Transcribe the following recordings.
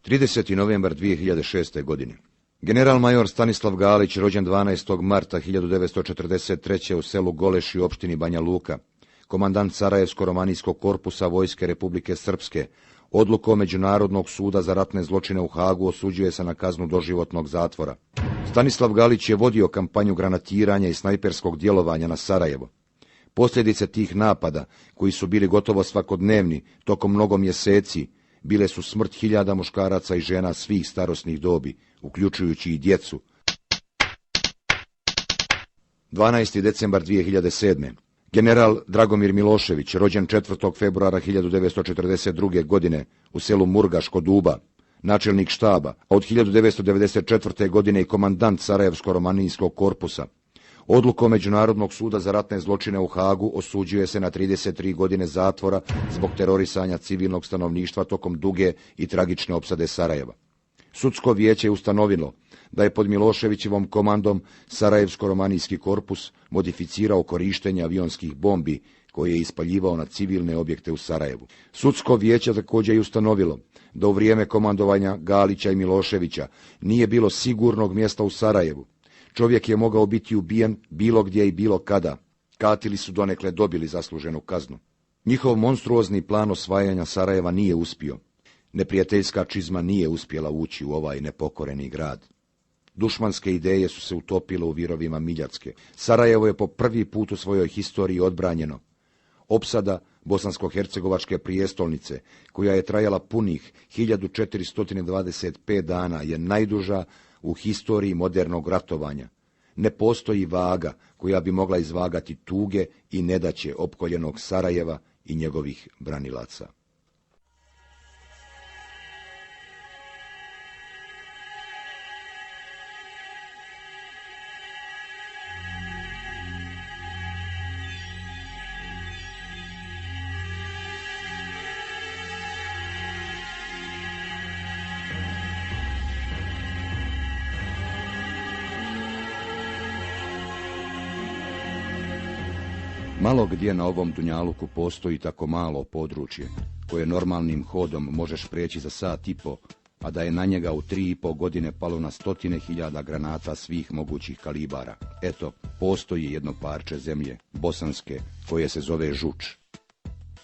30. novembar 2006. godine. General major Stanislav Galić, rođen 12. marta 1943. u selu Goleši u opštini Banja Luka, komandant Sarajevsko-romanijskog korpusa Vojske Republike Srpske, odlukom Međunarodnog suda za ratne zločine u Hagu osuđuje se na kaznu doživotnog zatvora. Stanislav Galić je vodio kampanju granatiranja i snajperskog djelovanja na Sarajevo. Posljedice tih napada, koji su bili gotovo svakodnevni tokom mnogo mjeseci, bile su smrt hiljada muškaraca i žena svih starosnih dobi, uključujući i djecu. 12. decembar 2007. General Dragomir Milošević, rođen 4. februara 1942. godine u selu Murgaš kod Uba, načelnik štaba, a od 1994. godine i komandant Sarajevsko-romanijskog korpusa, odlukom Međunarodnog suda za ratne zločine u Hagu osuđuje se na 33 godine zatvora zbog terorisanja civilnog stanovništva tokom duge i tragične opsade Sarajeva. Sudsko vijeće je ustanovilo da je pod Miloševićevom komandom Sarajevsko-romanijski korpus modificirao korištenje avionskih bombi koje je ispaljivao na civilne objekte u Sarajevu. Sudsko vijeće također je ustanovilo da u vrijeme komandovanja Galića i Miloševića nije bilo sigurnog mjesta u Sarajevu. Čovjek je mogao biti ubijen bilo gdje i bilo kada. Katili su donekle dobili zasluženu kaznu. Njihov monstruozni plan osvajanja Sarajeva nije uspio. Neprijateljska čizma nije uspjela ući u ovaj nepokoreni grad. Dušmanske ideje su se utopile u virovima Miljacke. Sarajevo je po prvi put u svojoj historiji odbranjeno. Opsada bosansko-hercegovačke prijestolnice, koja je trajala punih 1425 dana, je najduža u historiji modernog ratovanja. Ne postoji vaga koja bi mogla izvagati tuge i nedaće opkoljenog Sarajeva i njegovih branilaca. Malo gdje na ovom dunjaluku postoji tako malo područje, koje normalnim hodom možeš prijeći za sat i po, a da je na njega u 3,5 godine palo na 100.000 granata svih mogućih kalibara. Eto, postoji jedno parče zemlje, bosanske, koje se zove Žuč.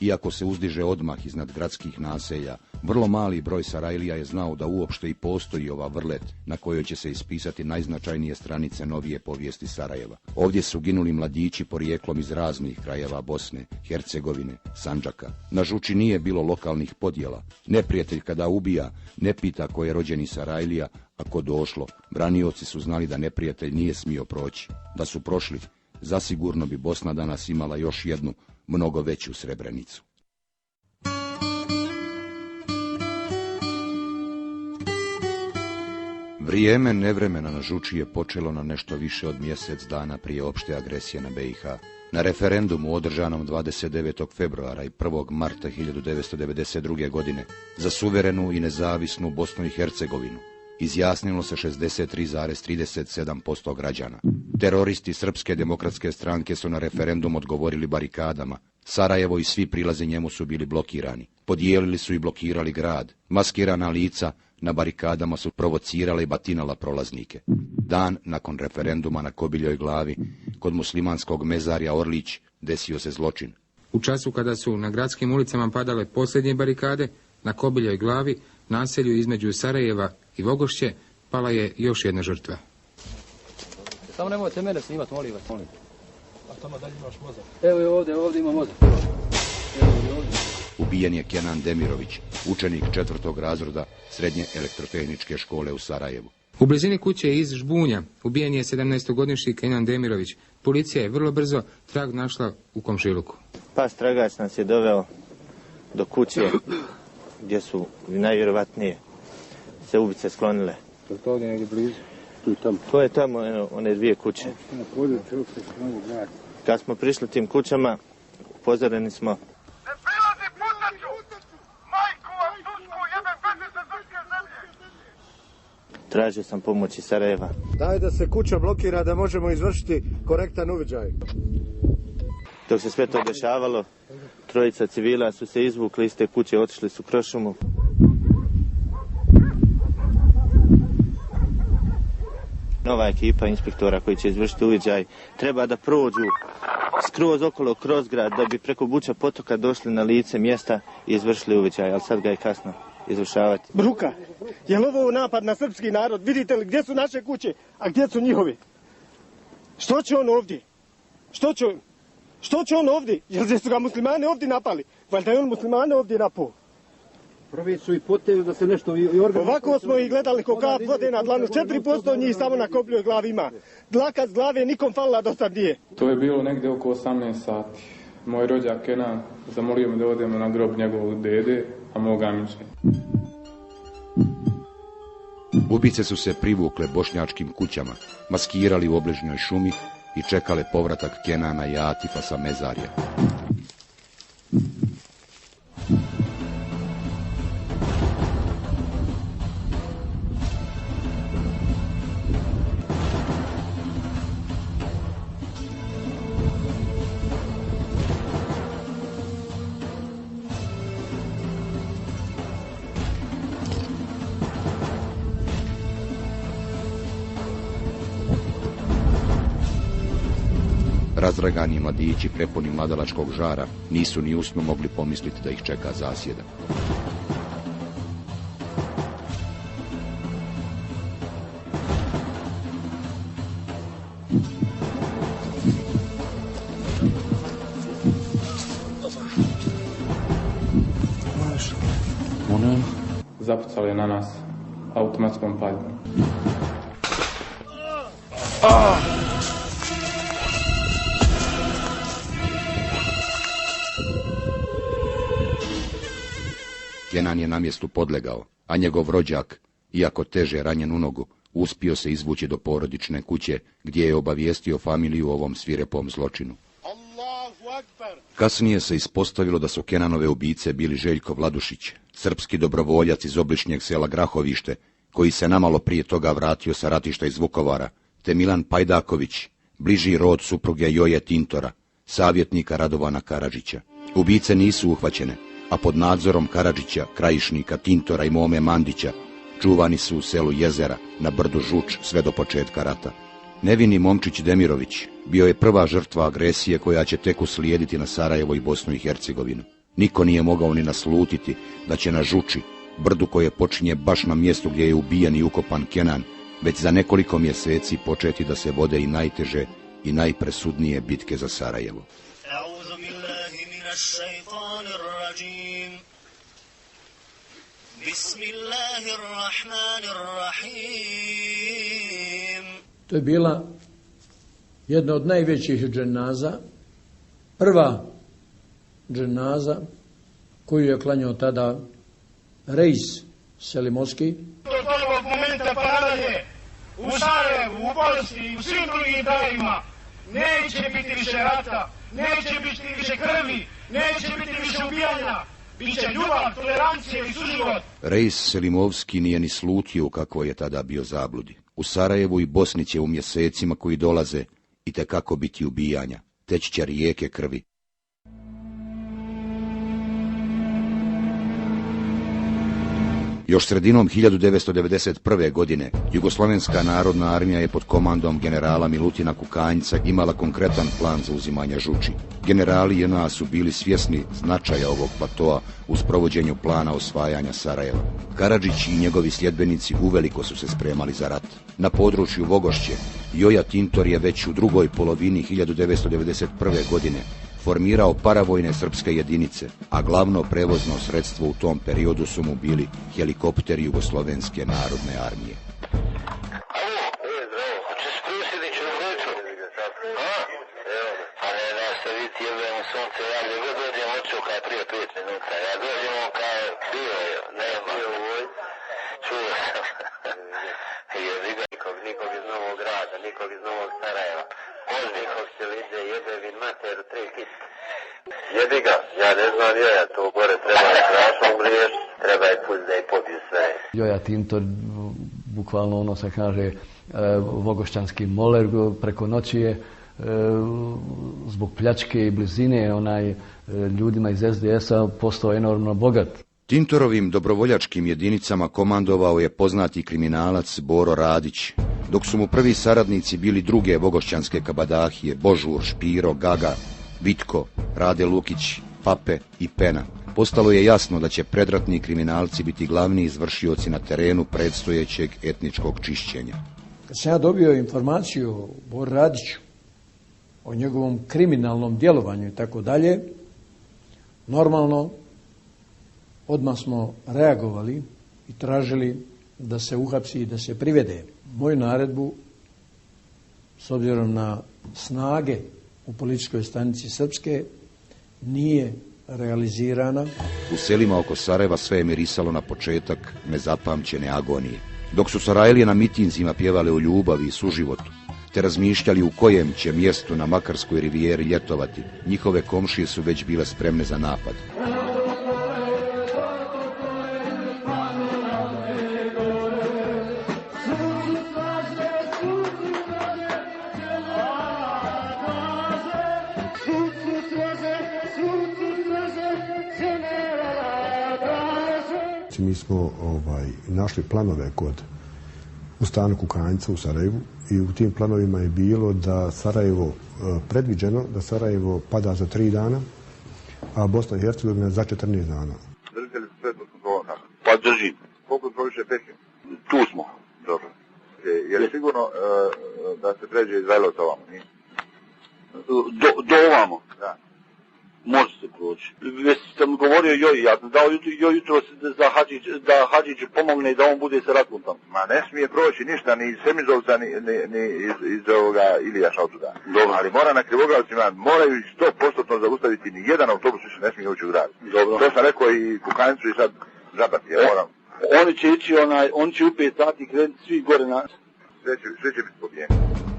Iako se uzdiže odmah iznad gradskih naselja, vrlo mali broj Sarajlija je znao da uopšte i postoji ova vrlet na kojoj će se ispisati najznačajnije stranice novije povijesti Sarajeva. Ovdje su ginuli mladići porijeklom iz raznih krajeva Bosne, Hercegovine, Sandžaka. Na Žuči nije bilo lokalnih podjela. Neprijatelj kada ubija ne pita ko je rođeni Sarajlija, a ko došlo. Branioci su znali da neprijatelj nije smio proći. Da su prošli, zasigurno bi Bosna danas imala još jednu, mnogo veću Srebrenicu. Vrijeme nevremena na Žuči je počelo na nešto više od mjesec dana prije opšte agresije na BiH. Na referendumu održanom 29. februara i 1. marta 1992. godine za suverenu i nezavisnu Bosnu i Hercegovinu izjasnilo se 63,37% građana. Teroristi Srpske demokratske stranke su na referendum odgovorili barikadama. Sarajevo i svi prilazi njemu su bili blokirani. Podijelili su i blokirali grad. Maskirana lica na barikadama su provocirala i batinala prolaznike. Dan nakon referenduma na Kobiljoj glavi, kod muslimanskog mezarja Orlić, desio se zločin. U času kada su na gradskim ulicama padale posljednje barikade, na Kobiljoj glavi, naselju između Sarajeva i Vogošće, pala je još jedna žrtva. Samo nemojte mene snimati, molim vas. A tamo dalje imaš mozak. Evo ovdje ima mozak. Ubijen je Kenan Demirović, učenik 4. razreda Srednje elektrotehničke škole u Sarajevu. U blizini kuće iz Žbunja ubijen je 17-godišnji Kenan Demirović. Policija je vrlo brzo trag našla u komšiluku. Pas tragač nas je doveo do kuće gdje su najvjerovatnije se ubice sklonile. To je to ovdje negdje blizu? To je tamo, one dvije kuće. Kad smo prišli tim kućama, upozoreni smo. Ne prilazi putaću! Majku vam Susku, jebe veze sa srpske zemlje! Tražio sam pomoć iz Sarajeva. Daj da se kuća blokira da možemo izvršiti korektan uviđaj. Dok se sve to dešavalo, trojica civila su se izvukli iz te kuće, otišli su kroz šumu. nova ekipa inspektora koji će izvršiti uviđaj treba da prođu skroz okolo kroz grad da bi preko Buča potoka došli na lice mjesta i izvršili uviđaj, ali sad ga je kasno izvršavati. Bruka, je li ovo napad na srpski narod? Vidite li gdje su naše kuće, a gdje su njihovi? Što će on ovdje? Što će on ovdje? Jer su ga muslimani ovdje napali? Valjda je on muslimane ovdje napao. Prvi su i poteli da se nešto i organizuje. Ovako smo ih gledali ko kap vode na dlanu. 4% njih samo na kopljoj glavi ima. Dlaka s glave nikom falila do sad nije. To je bilo negdje oko 18 sati. Moj rođak Kenan zamolio me da odemo na grob njegovog dede, a moga miče. Ubice su se privukle bošnjačkim kućama, maskirali u obližnjoj šumi i čekale povratak Kenana i Atifa sa mezarja. Razdragani mladići prepuni mladalačkog žara nisu ni usno mogli pomisliti da ih čeka zasjeda. Zapucali je na nas automatskom paljbom. Kenan je na mjestu podlegao, a njegov rođak, iako teže ranjen u nogu, uspio se izvući do porodične kuće, gdje je obavijestio familiju o ovom svirepom zločinu. Kasnije se ispostavilo da su Kenanove ubice bili Željko Vladušić, srpski dobrovoljac iz obližnjeg sela Grahovište, koji se namalo prije toga vratio sa ratišta iz Vukovara, te Milan Pajdaković, bliži rod supruge Joje Tintora, savjetnika Radovana Karadžića. Ubice nisu uhvaćene, a pod nadzorom Karadžića, Krajišnika, Tintora i Mome Mandića čuvani su u selu Jezera na brdu Žuč sve do početka rata. Nevini Momčić Demirović bio je prva žrtva agresije koja će tek uslijediti na Sarajevo i Bosnu i Hercegovinu. Niko nije mogao ni naslutiti da će na Žuči, brdu koje počinje baš na mjestu gdje je ubijen i ukopan Kenan, već za nekoliko mjeseci početi da se vode i najteže i najpresudnije bitke za Sarajevo. To je bila jedna od najvećih dženaza, prva dženaza koju je klanjao tada Reis Selimovski. Do ovog momenta pa nadalje u Sarajevu, u Bosni i u svim drugim krajevima neće biti više rata, neće biti više krvi, neće biti više ubijanja, bit će ljubav, tolerancija i suživot. Reis Selimovski nije ni slutio u kakvoj je tada bio zabludi. U Sarajevu i Bosni će u mjesecima koji dolaze itekako biti ubijanja, teći će rijeke krvi. Još sredinom 1991. godine Jugoslovenska narodna armija je pod komandom generala Milutina Kukanjca imala konkretan plan za uzimanje Žuči. Generali JNA su bili svjesni značaja ovog platoa u sprovođenju plana osvajanja Sarajeva. Karadžić i njegovi sljedbenici uveliko su se spremali za rat. Na području Vogošće Joja Tintor je već u drugoj polovini 1991. godine formirao paravojne srpske jedinice, a glavno prevozno sredstvo u tom periodu su mu bili helikopteri Jugoslovenske narodne armije. Nikog iz Novog Grada, nikog iz Novog Sarajeva. Nikog se liđe, jebe vin mater, 3 kiske. Jebi ga, ja ne znam, ja to gore treba strašno umriješ, treba je pust da je pobiju sve. Joja Tintor, bukvalno ono se kaže, vogošćanski moler, preko noći je zbog pljačke i blizine ljudima iz SDS-a postao enormno bogat. Tintorovim dobrovoljačkim jedinicama komandovao je poznati kriminalac Boro Radić, dok su mu prvi saradnici bili druge vogošćanske kabadahije, Božur, Špiro, Gaga, Vitko, Rade Lukić, Pape i Pena. Postalo je jasno da će predratni kriminalci biti glavni izvršioci na terenu predstojećeg etničkog čišćenja. Kad sam ja dobio informaciju o Boru Radiću, o njegovom kriminalnom djelovanju i tako dalje, normalno odmah smo reagovali i tražili da se uhapsi i da se privede. Moju naredbu, s obzirom na snage u policijskoj stanici Srpske, nije realizirana. U selima oko Sarajeva sve je mirisalo na početak nezapamćene agonije. Dok su Sarajlije na mitinzima pjevale o ljubavi i suživotu, te razmišljali u kojem će mjestu na Makarskoj rivijeri ljetovati, njihove komšije su već bile spremne za napad. Mi smo našli planove u stanu Kukanjca u Sarajevu i u tim planovima je bilo da Sarajevo, predviđeno da Sarajevo pada za 3 dana, a Bosna i Hercegovina za 14 dana. Držite li se sve pod kontrolom? Pa držim. Koliko je proviše Pekin? Tu smo. Dobro. Je li sigurno da se pređe Izraelovca ovamo? Do ovamo? Da. Može se proći. Već sam govorio Joji, ja sam dao jutro da Hadžić pomogne i da on bude sa ratom tamo. Ma ne smije proći ništa, ni iz Semizovca, ni iz ovoga Ilijaša od tuda. Dobro. Ali mora na Krivoglavcima, moraju 100% zaustaviti, ni jedan autobus više ne smije ući u grad. Dobro. To sam rekao i Kukanjcu i sad Žabati, ja moram. Oni će ići, oni će u 5 sati krenuti svi gore na... Sve će biti pobijeni.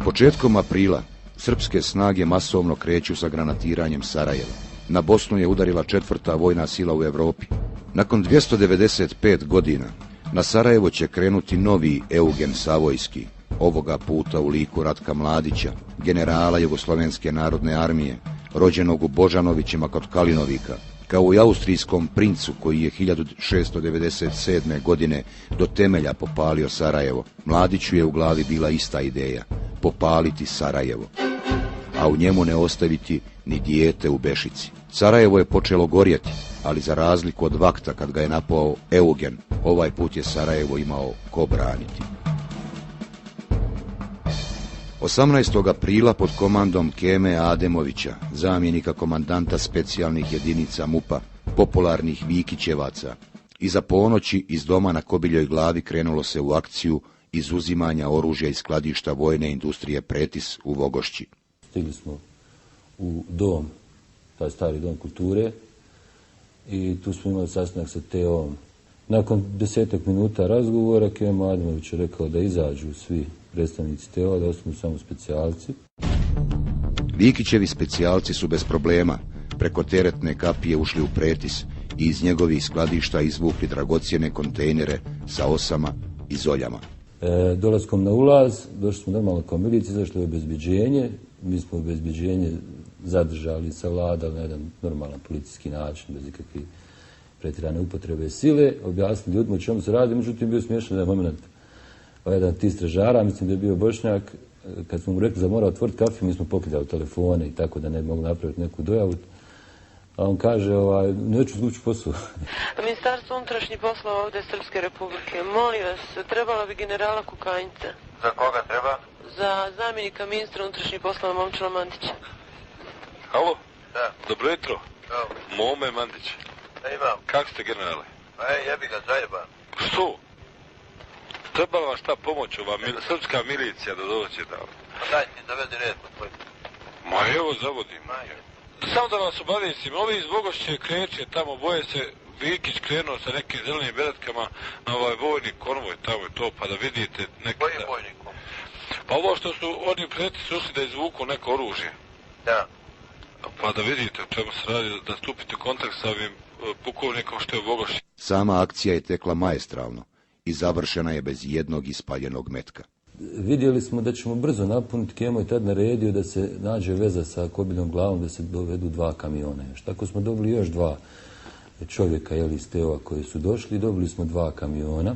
Početkom aprila srpske snage masovno kreću sa granatiranjem Sarajeva. Na Bosnu je udarila 4. vojna sila u Europi. Nakon 295 godina na Sarajevo će krenuti novi Eugen Savojski, ovoga puta u liku Ratka Mladića, generala Jugoslovenske narodne armije, rođenog u Božanovićima kod Kalinovika, kao i austrijskom princu koji je 1697. godine do temelja popalio Sarajevo. Mladiću je u glavi bila ista ideja, popaliti Sarajevo, a u njemu ne ostaviti ni dijete u Bešici. Sarajevo je počelo gorjeti, ali za razliku od vakta kad ga je napao Eugen, ovaj put je Sarajevo imao ko braniti. 18. aprila pod komandom Keme Ademovića, zamjenika komandanta specijalnih jedinica MUP-a, popularnih Vikićevaca, iza ponoći iz doma na Kobiljoj glavi krenulo se u akciju izuzimanja oružja iz skladišta vojne industrije Pretis u Vogošći. Stigli smo u dom, taj stari dom kulture, i tu smo imali sastanak sa TO-om. Nakon 10 minuta razgovora Kemo Ademović je rekao da izađu svi predstavnici TO-a, da ostanu samo specijalci. Vikićevi specijalci su bez problema preko teretne kapije ušli u Pretis i iz njegovih skladišta izvukli dragocjene kontejnere sa osama i zoljama. Dolaskom na ulaz, došli smo normalno kao milicija, zašli u obezbeđenje. Mi smo obezbeđenje zadržali, savladali na jedan normalan policijski način, bez ikakve pretjerane upotrebe sile, objasnili ljudima o čemu se radi, međutim bio smiješan da je moment jedan ti stražara, mislim da je bio Bošnjak, kad smo mu rekli da mora otvoriti kafe, mi smo pokidali telefone i tako da ne bi mogli napraviti neku dojavu. A on kaže, neću zvući posao. Ministarstvo unutrašnjih poslova ovdje Srpske republike, molim vas, trebala bi generala Kukanjca. Za koga treba? Za zamjenika ministra unutrašnjih poslova Momčila Mandića. Halo? Da. Dobro jutro. Mome Mandić. Da imam. Kak ste, generale? Jebi ga, zajeban. Što? Treba vam šta pomoć ova srpska milicija da dođe da... Pa daj ti zavedi red po tvoj. Ma evo zavodim. Samo da vas obavijestim, ovi iz Vogošće kreće tamo, boje se, Vikić krenuo sa nekim zelenim beretkama na ovaj vojni konvoj, tamo je to, pa da vidite neki... Koji je vojni konvoj? Pa ovo što su oni Pretis ušli da izvuku neko oružje. Da. Pa da vidite o čemu se radi, da stupite kontakt sa ovim pukovnikom što je u Vogošći. Sama akcija je tekla maestralno i završena je bez jednog ispaljenog metka. Vidjeli smo da ćemo brzo napuniti, Kemo je tad naredio da se nađe veza sa Kobiljom glavom, da se dovedu 2 kamiona. Tako smo dobili još 2 čovjeka iz TO-a koji su došli, dobili smo 2 kamiona.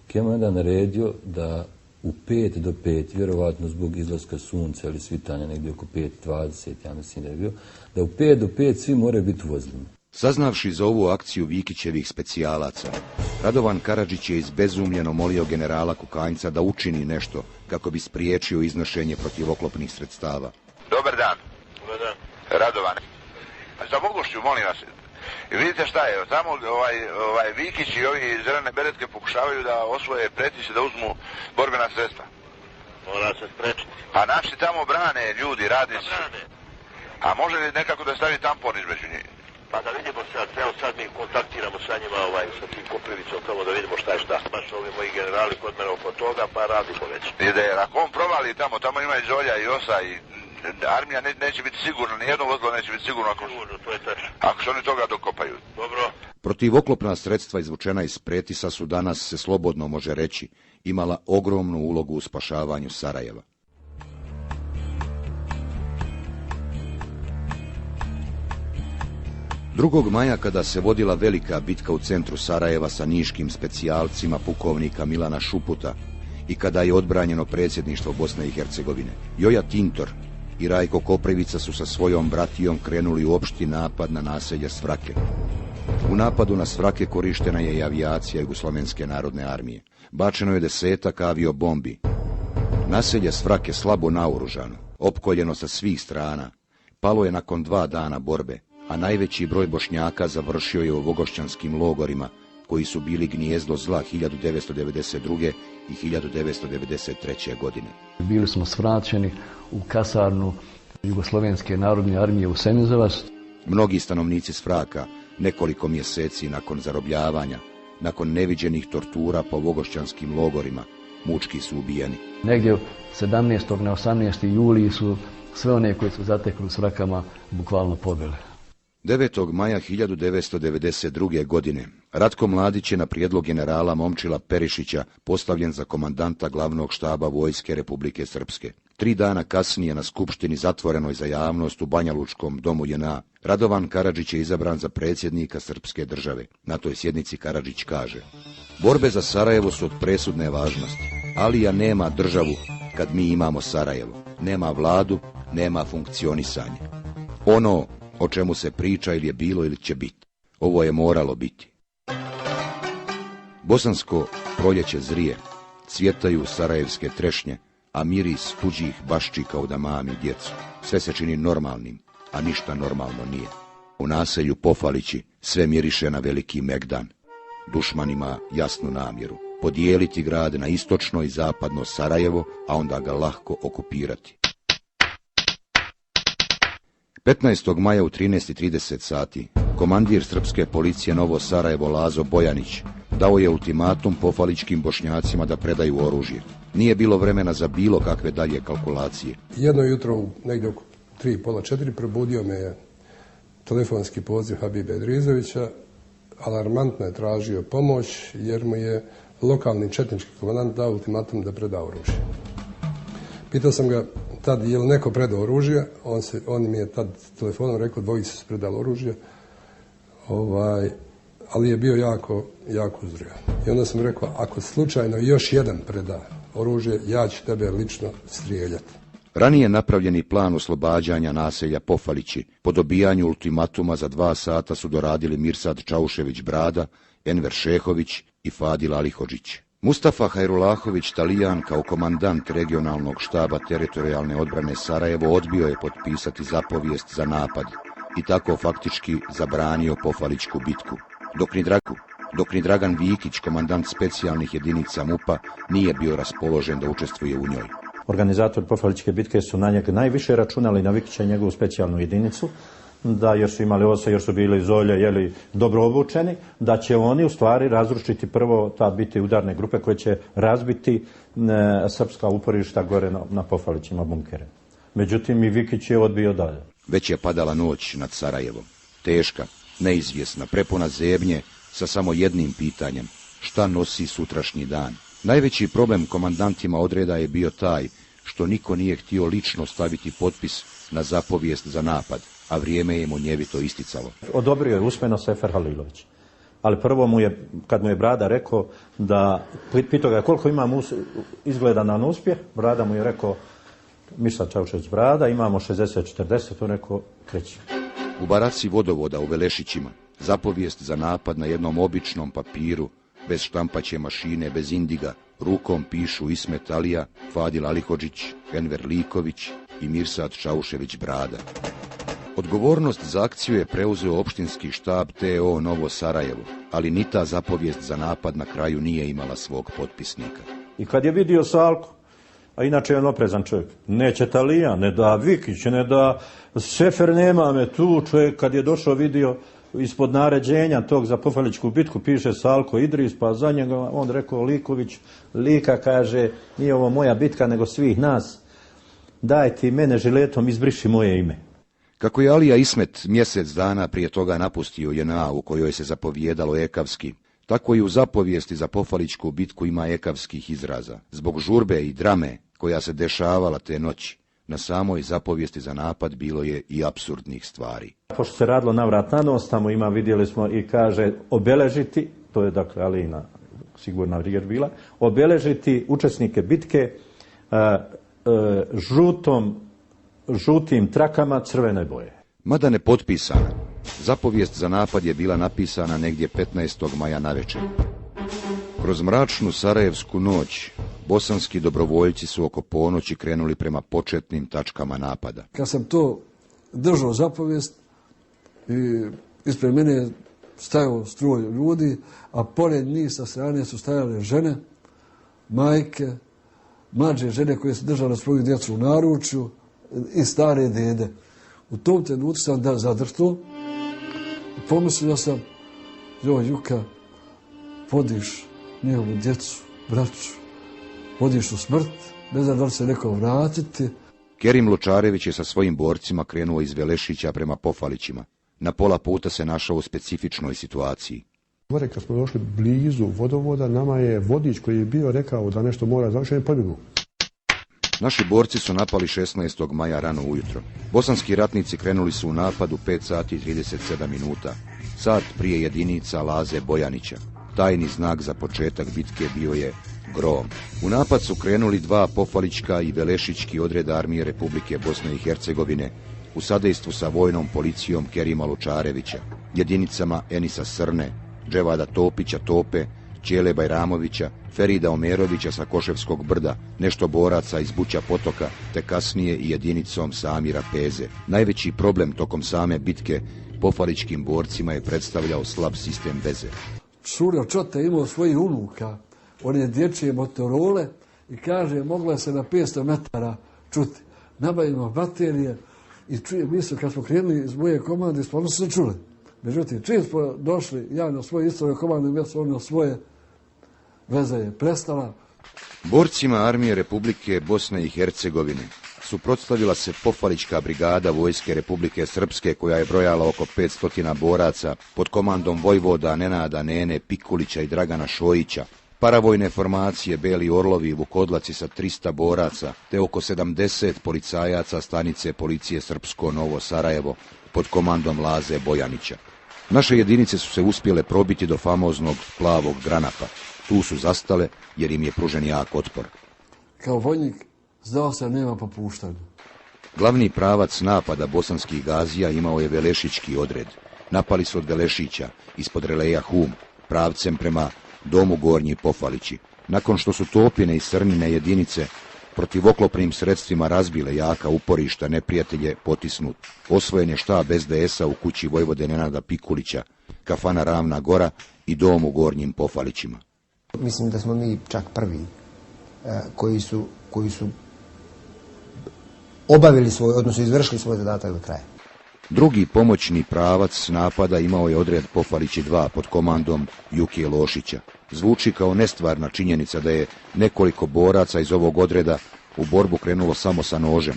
Kemo je onda naredio da u 5 do 5, vjerovatno zbog izlaska sunca ili svitanja, negdje oko 5:20, ja mislim da je bio, da u 5 do 5 svi moraju biti u vozilima. Saznavši za ovu akciju Vikićevih specijalaca, Radovan Karadžić je izbezumljeno molio generala Kukanjca da učini nešto kako bi spriječio iznošenje protivoklopnih sredstava. Dobar dan. Dobar dan. Radovan. Za Vogošću, molim vas. Vidite šta je, tamo Vikić i ovi zelene beretke pokušavaju da osvoje pretise, da uzmu borbena sredstva. Mora se sprečiti. A naši tamo brane ljudi, radnici. A može li nekako da stavi tampon između njih? Pa da vidimo sad, evo sad mi kontaktiramo sa njima, sa tim Koprivicom, tamo da vidimo šta je šta. Baš ovi moji generali kod mene oko toga, pa radimo već. Jer ako on provali tamo ima i Zolja i Osa i armija neće biti sigurna, nijedno vozilo neće biti sigurno ako se oni toga dokopaju. Dobro. Protivoklopna sredstva izvučena iz pretisa su danas, se slobodno može reći, imala ogromnu ulogu u spašavanju Sarajeva. Drugog maja, kada se vodila velika bitka u centru Sarajeva sa niškim specijalcima pukovnika Milana Šuputa i kada je odbranjeno predsjedništvo Bosne i Hercegovine, Joja Tintor i Rajko Koprivica su sa svojom bratijom krenuli u opšti napad na naselje Svrake. U napadu na Svrake korištena je i avijacija Jugoslovenske narodne armije. Bačeno je 10 aviobombi. Naselje Svrake, slabo naoružano, opkoljeno sa svih strana, palo je nakon 2 dana borbe, a najveći broj Bošnjaka završio je u vogošćanskim logorima, koji su bili gnijezdo zla 1992. i 1993. godine. Bili smo svraćeni u kasarnu Jugoslovenske narodne armije u Senizovac. Mnogi stanovnici Svraka, nekoliko mjeseci nakon zarobljavanja, nakon neviđenih tortura po vogošćanskim logorima, mučki su ubijeni. Negdje 17. na 18. juli su sve one koji su zatekli u Svrakama bukvalno pobili. 9. maja 1992. godine Ratko Mladić je na prijedlog generala Momčila Perišića postavljen za komandanta glavnog štaba Vojske Republike Srpske. 3 dana kasnije na skupštini zatvorenoj za javnost u Banjalučkom domu JNA, Radovan Karadžić je izabran za predsjednika Srpske države. Na toj sjednici Karadžić kaže: borbe za Sarajevo su od presudne važnosti. Alija nema državu kad mi imamo Sarajevo. Nema vladu, nema funkcionisanje. Ono o čemu se priča ili je bilo ili će biti. Ovo je moralo biti. Bosansko proljeće zrije, cvjetaju sarajevske trešnje, a miris tuđih baščika da mami djecu. Sve se čini normalnim, a ništa normalno nije. U naselju Pofalići sve miriše na veliki megdan. Dušman ima jasnu namjeru: podijeliti grad na istočno i zapadno Sarajevo, a onda ga lahko okupirati. 15. maja u 13:30 sati komandir srpske policije Novo Sarajevo Lazo Bojanić dao je ultimatum pofaličkim Bošnjacima da predaju oružje. Nije bilo vremena za bilo kakve dalje kalkulacije. Jedno jutro, negdje oko 3:30-4, probudio me je telefonski poziv Habibe Edrizovića. Alarmantno je tražio pomoć jer mu je lokalni četnički komandant dao ultimatum da preda oružje. Pitao sam ga tad je li neko predao oružje, on mi je tad telefonom rekao 2 su predali oružje, ali je bio jako uzrujan. I onda sam rekao, ako slučajno još jedan preda oružje, ja ću tebe lično strijeljati. Ranije napravljeni plan oslobađanja naselja Pofalići po dobijanju ultimatuma za 2 sata su doradili Mirsad Čaušević Brada, Enver Šehović i Fadil Alihodžić. Mustafa Hajrulahović Talijan kao komandant regionalnog štaba teritorijalne odbrane Sarajevo odbio je potpisati zapovijest za napad i tako faktički zabranio Pofaličku bitku, dok ni Dragan Vikić, komandant specijalnih jedinica MUP-a, nije bio raspoložen da učestvuje u njoj. Organizatori Pofaličke bitke su na njega najviše računali, na Vikića i njegovu specijalnu jedinicu, da jer su imali Osa, jer su bili Zolja, dobro obučeni, da će oni u stvari razrušiti prvo ta biti udarne grupe koje će razbiti srpska uporišta gore na Pofalićima bunkere. Međutim, i Vikić je odbio dalje. Već je padala noć nad Sarajevom. Teška, neizvjesna, prepuna zebnje, sa samo jednim pitanjem: šta nosi sutrašnji dan? Najveći problem komandantima odreda je bio taj što niko nije htio lično staviti potpis na zapovijest za napad, a vrijeme je munjevito isticalo. Odobrio je usmeno Sefer Halilović. ali prvo mu je, kad mu je Brada rekao da, pitao ga koliko imam izgleda na uspjeh, Brada mu je rekao, Miša Čaušević Brada, imamo 60-40, on rekao, kreći. U baraci vodovoda u Velešićima zapovijest za napad na jednom običnom papiru, bez štampaće mašine, bez indiga, rukom pišu Ismet Alija, Fadil Alihodžić, Enver Liković i Mirsad Čaušević Brada. Odgovornost za akciju je preuzeo opštinski štab TO Novo Sarajevo, ali ni ta zapovijest za napad na kraju nije imala svog potpisnika. I kad je vidio Salku, a inače je on oprezan čovjek, neće Talija, ne da Vikić, ne da Šefer, nema me tu, čovjek kad je došao vidio ispod naređenja tog za Pofaličku bitku piše Salko Idris, pa za njega on rekao Liković, Lika kaže, nije ovo moja bitka nego svih nas, daj ti mene žiletom izbriši moje ime. Kako je Alija Ismet mjesec dana prije toga napustio JNA u kojoj se zapovijedalo ekavski, tako i u zapovijesti za Pofaličku bitku ima ekavskih izraza. Zbog žurbe i drame koja se dešavala te noći, na samoj zapovijesti za napad bilo je i apsurdnih stvari. Pošto se radilo navrat na nos, tamo ima, vidjeli smo i kaže obeležiti, to je dakle Alina sigurna riječ bila, obeležiti učesnike bitke žutim trakama crvene boje. Mada ne potpisana, zapovijest za napad je bila napisana negdje 15. maja navečer. Kroz mračnu sarajevsku noć, bosanski dobrovoljci su oko ponoći krenuli prema početnim tačkama napada. Kad sam to držao zapovijest, i ispred mene je stajao stroj ljudi, a pored njih sa strane su stajale žene, majke, mlađe žene koje su držale svoju djecu u naručju i stare dede. U tom trenutku sam zadrhtao i pomislio sam, joj Juka, vodiš njihovu djecu, braću, vodiš u smrt, ne znam da li se neko vratiti. Kerim Lučarević je sa svojim borcima krenuo iz Velešića prema Pofalićima. Na pola puta se našao u specifičnoj situaciji. Gore kad smo došli blizu vodovoda, nama je vodič koji je bio rekao da nešto mora završiti, pobjegao. Naši borci su napali 16. maja rano ujutro. Bosanski ratnici krenuli su u napad u 5 sati i 37 minuta. Sat prije jedinica Laze Bojanića. Tajni znak za početak bitke bio je grom. U napad su krenuli 2 Pofalička i Velešićki odred armije Republike Bosne i Hercegovine u sadejstvu sa vojnom policijom Kerima Lučarevića, jedinicama Enisa Srne, Dževada Topića Tope, Ćele Bajramovića, Ferida Omerovića sa Koševskog brda, nešto boraca iz Buća Potoka, te kasnije i jedinicom Samira Peze. Najveći problem tokom same bitke Pofaličkim borcima je predstavljao slab sistem veze. Šurio Čota imao svojih unuka, one dječje motorole i kaže, mogla se na 500 metara čuti. Nabavimo baterije i mi se kad smo krenuli iz moje komande, smo se čuli. Međutim, čim smo došli, ja na svoje istrove komandne mjesto, ono svoje, veza je prestala. Borcima armije Republike Bosne i Hercegovine suprotstavila se Pofalička brigada vojske Republike Srpske koja je brojala oko 500 boraca pod komandom vojvoda Nenada Nene Pikulića i Dragana Šojića, paravojne formacije Beli Orlovi i Vukodlaci sa 300 boraca te oko 70 policajaca stanice policije Srpsko Novo Sarajevo pod komandom Laze Bojanića. Naše jedinice su se uspjele probiti do famoznog Plavog Granapa. Tu su zastale jer im je pružen jak otpor. Kao vojnik znao se nema popuštanja. Glavni pravac napada bosanskih gazija imao je Velešićki odred. Napali su od Velešića, ispod Releja Hum, pravcem prema domu Gornji Pofalići. Nakon što su Topine i Srnine jedinice protivoklopnim sredstvima razbile jaka uporišta, neprijatelj je potisnut. Osvojen je štab SDS-a u kući vojvode Nenada Pikulića, kafana Ravna Gora i dom u Gornjim Pofalićima. Mislim da smo mi čak prvi koji su obavili svoj, odnosno izvršili svoj zadatak do kraja. Drugi pomoćni pravac napada imao je odred Pofalići 2 pod komandom Jukije Lošića. Zvuči kao nestvarna činjenica da je nekoliko boraca iz ovog odreda u borbu krenulo samo sa nožem.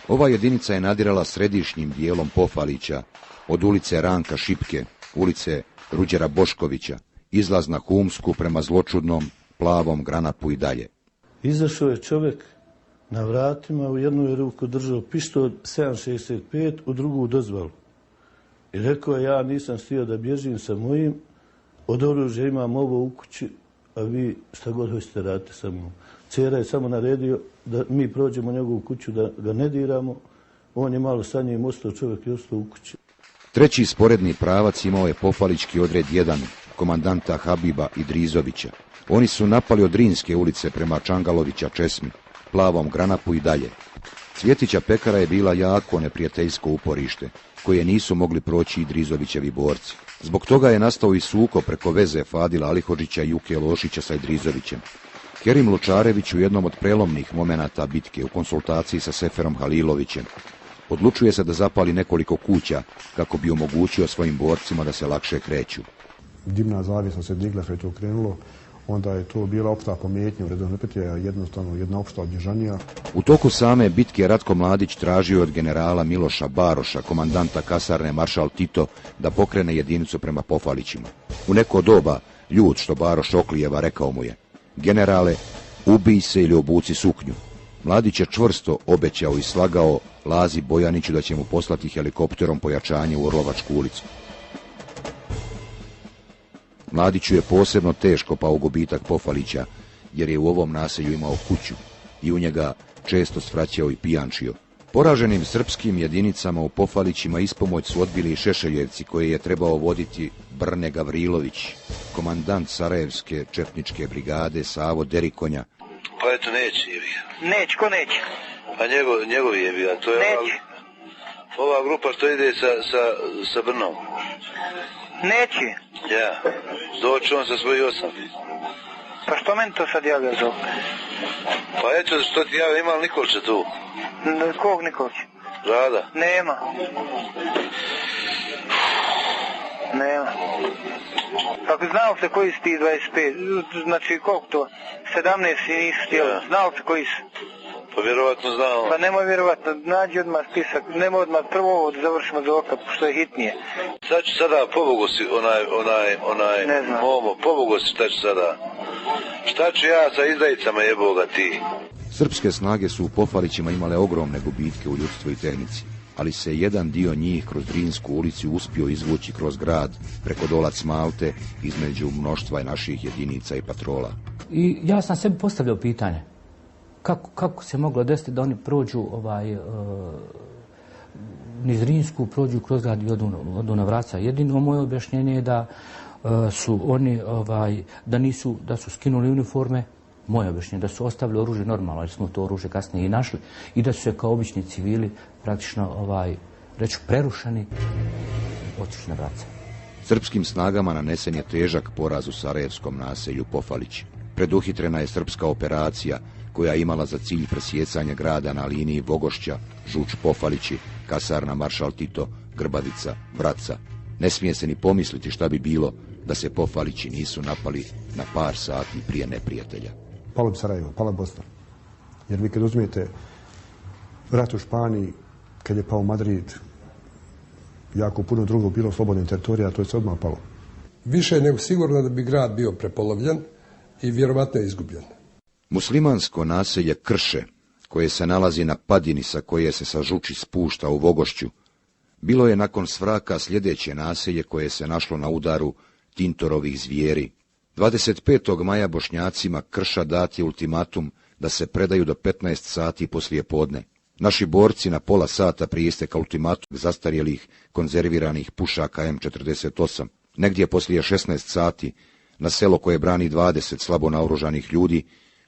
Ova jedinica je nadirala središnjim dijelom Pofalića, od ulice Ranka Šipke, ulice Ruđera Boškovića, izlaz na Humsku prema zločudnom Plavom Granapu i dalje. Izašao je čovjek na vratima, u jednu ruku držao pištolj 7,65, u drugu dozvolu. I rekao je, ja nisam htio da bježim sa mojim, od oružja imam ovo u kući, a vi šta god hoćete raditi sa mnom. Cera je samo naredio da mi prođemo njegovu kuću, da ga ne diramo. On je malo sa njim ostao, čovjek je ostao u kući. Treći sporedni pravac imao je pofalički odred 1, komandanta Habiba Idrizovića. Oni su napali od Drinske ulice prema Čangalovića Česmi, Plavom Granapu i dalje. Cvjetića pekara je bila jako neprijateljsko uporište, koje nisu mogli proći Idrizovićevi borci. Zbog toga je nastao i sukob preko veze Fadila Alihodžića i Juke Lošića sa Idrizovićem. Kerim Lučarević u jednom od prelomnih momenata bitke u konsultaciji sa Seferom Halilovićem odlučuje se da zapali nekoliko kuća kako bi omogućio svojim borcima da se lakše kreću. Dimna zavjesa se digla kad je to krenulo, onda je to bila opšta pometnja u redu neprijatelja, jednostavno jedna opšta odježanija. U toku same bitke Ratko Mladić tražio od generala Miloša Baroša, komandanta kasarne maršal Tito, da pokrene jedinicu prema Pofalićima. U neko doba, ljud što Baroš oklijeva rekao mu je: generale, ubij se ili obuci suknju. Mladić je čvrsto obećao i slagao Lazi Bojaniću da će mu poslati helikopterom pojačanje u Orlovačku ulicu. Mladiću je posebno teško pao gubitak Pofalića, jer je u ovom naselju imao kuću i u njega često svraćao i pijančio. Poraženim srpskim jedinicama u Pofalićima ispomoć su odbili i Šešeljevci, koje je trebao voditi Brne Gavrilović, komandant Sarajevske četničke brigade Savo Derikonja. Pa eto, neće je bio. Neće, ko neće? Pa njegovi je bio, to je ova grupa što ide sa Brnom. Neće. Ja, doći on sa svojih 8. Pa što meni to sad javlja zove? Pa eto, što ti javlja, ima li Nikolče tu? Kog Nikolče? Rada? Nema. Kako znao se koji su ti 25, znači koliko to? 17 i nisu htjeli, znao se koji su? Pa vjerovatno znao. Pa nemoj vjerovatno, nađi odmah spisak, nemoj odmah prvo da završimo za okap, što je hitnije. Sad ću sada, pobogu si ne znam. Momo, pobogu si šta ću sada. Šta ću ja sa izdajicama jeboga ti? Srpske snage su u Pofalićima imale ogromne gubitke u ljudstvu i tehnici, ali se jedan dio njih kroz Drinsku ulicu uspio izvući kroz grad, preko Dolac Malte, između mnoštva naših jedinica i patrola. I ja sam sebi postavljao pitanje, kako se moglo desiti da oni prođu niz Drinsku, prođu kroz grad i odu na Vraca. Jedino moje objašnjenje je da su oni, da su skinuli uniforme, moje objašnjenje, da su ostavili oružje normalno, jer smo to oružje kasnije i našli, i da su se kao obični civili praktično, reću, prerušeni, otišli na Vraca. Srpskim snagama nanesen je težak poraz u sarajevskom naselju Pofalić. Preduhitrena je srpska operacija koja je imala za cilj presjecanje grada na liniji Vogošća, Žuč Pofalići, kasarna maršal Tito, Grbavica, Vraca. Ne smije se ni pomisliti šta bi bilo da se Pofalići nisu napali na par sati prije neprijatelja. Palo bi Sarajevo, pala Bosna. Jer vi kad uzmijete rat u Španiji, kad je pao Madrid, jako puno drugo bilo slobodne teritorije, a to je se odmah palo. Više je nego sigurno da bi grad bio prepolovljen i vjerovatno je izgubljen. Muslimansko naselje Krše, koje se nalazi na padini sa koje se sa Žuči spušta u Vogošću, bilo je nakon Svraka sljedeće naselje koje se našlo na udaru Tintorovih zvijeri. 25. maja Bošnjacima Krša dat je ultimatum da se predaju do 15 sati poslije podne. Naši borci na pola sata prije isteka ultimatum zastarjelih konzerviranih pušaka M48. Negdje poslije 16 sati na selo koje brani 20 slabo naoružanih ljudi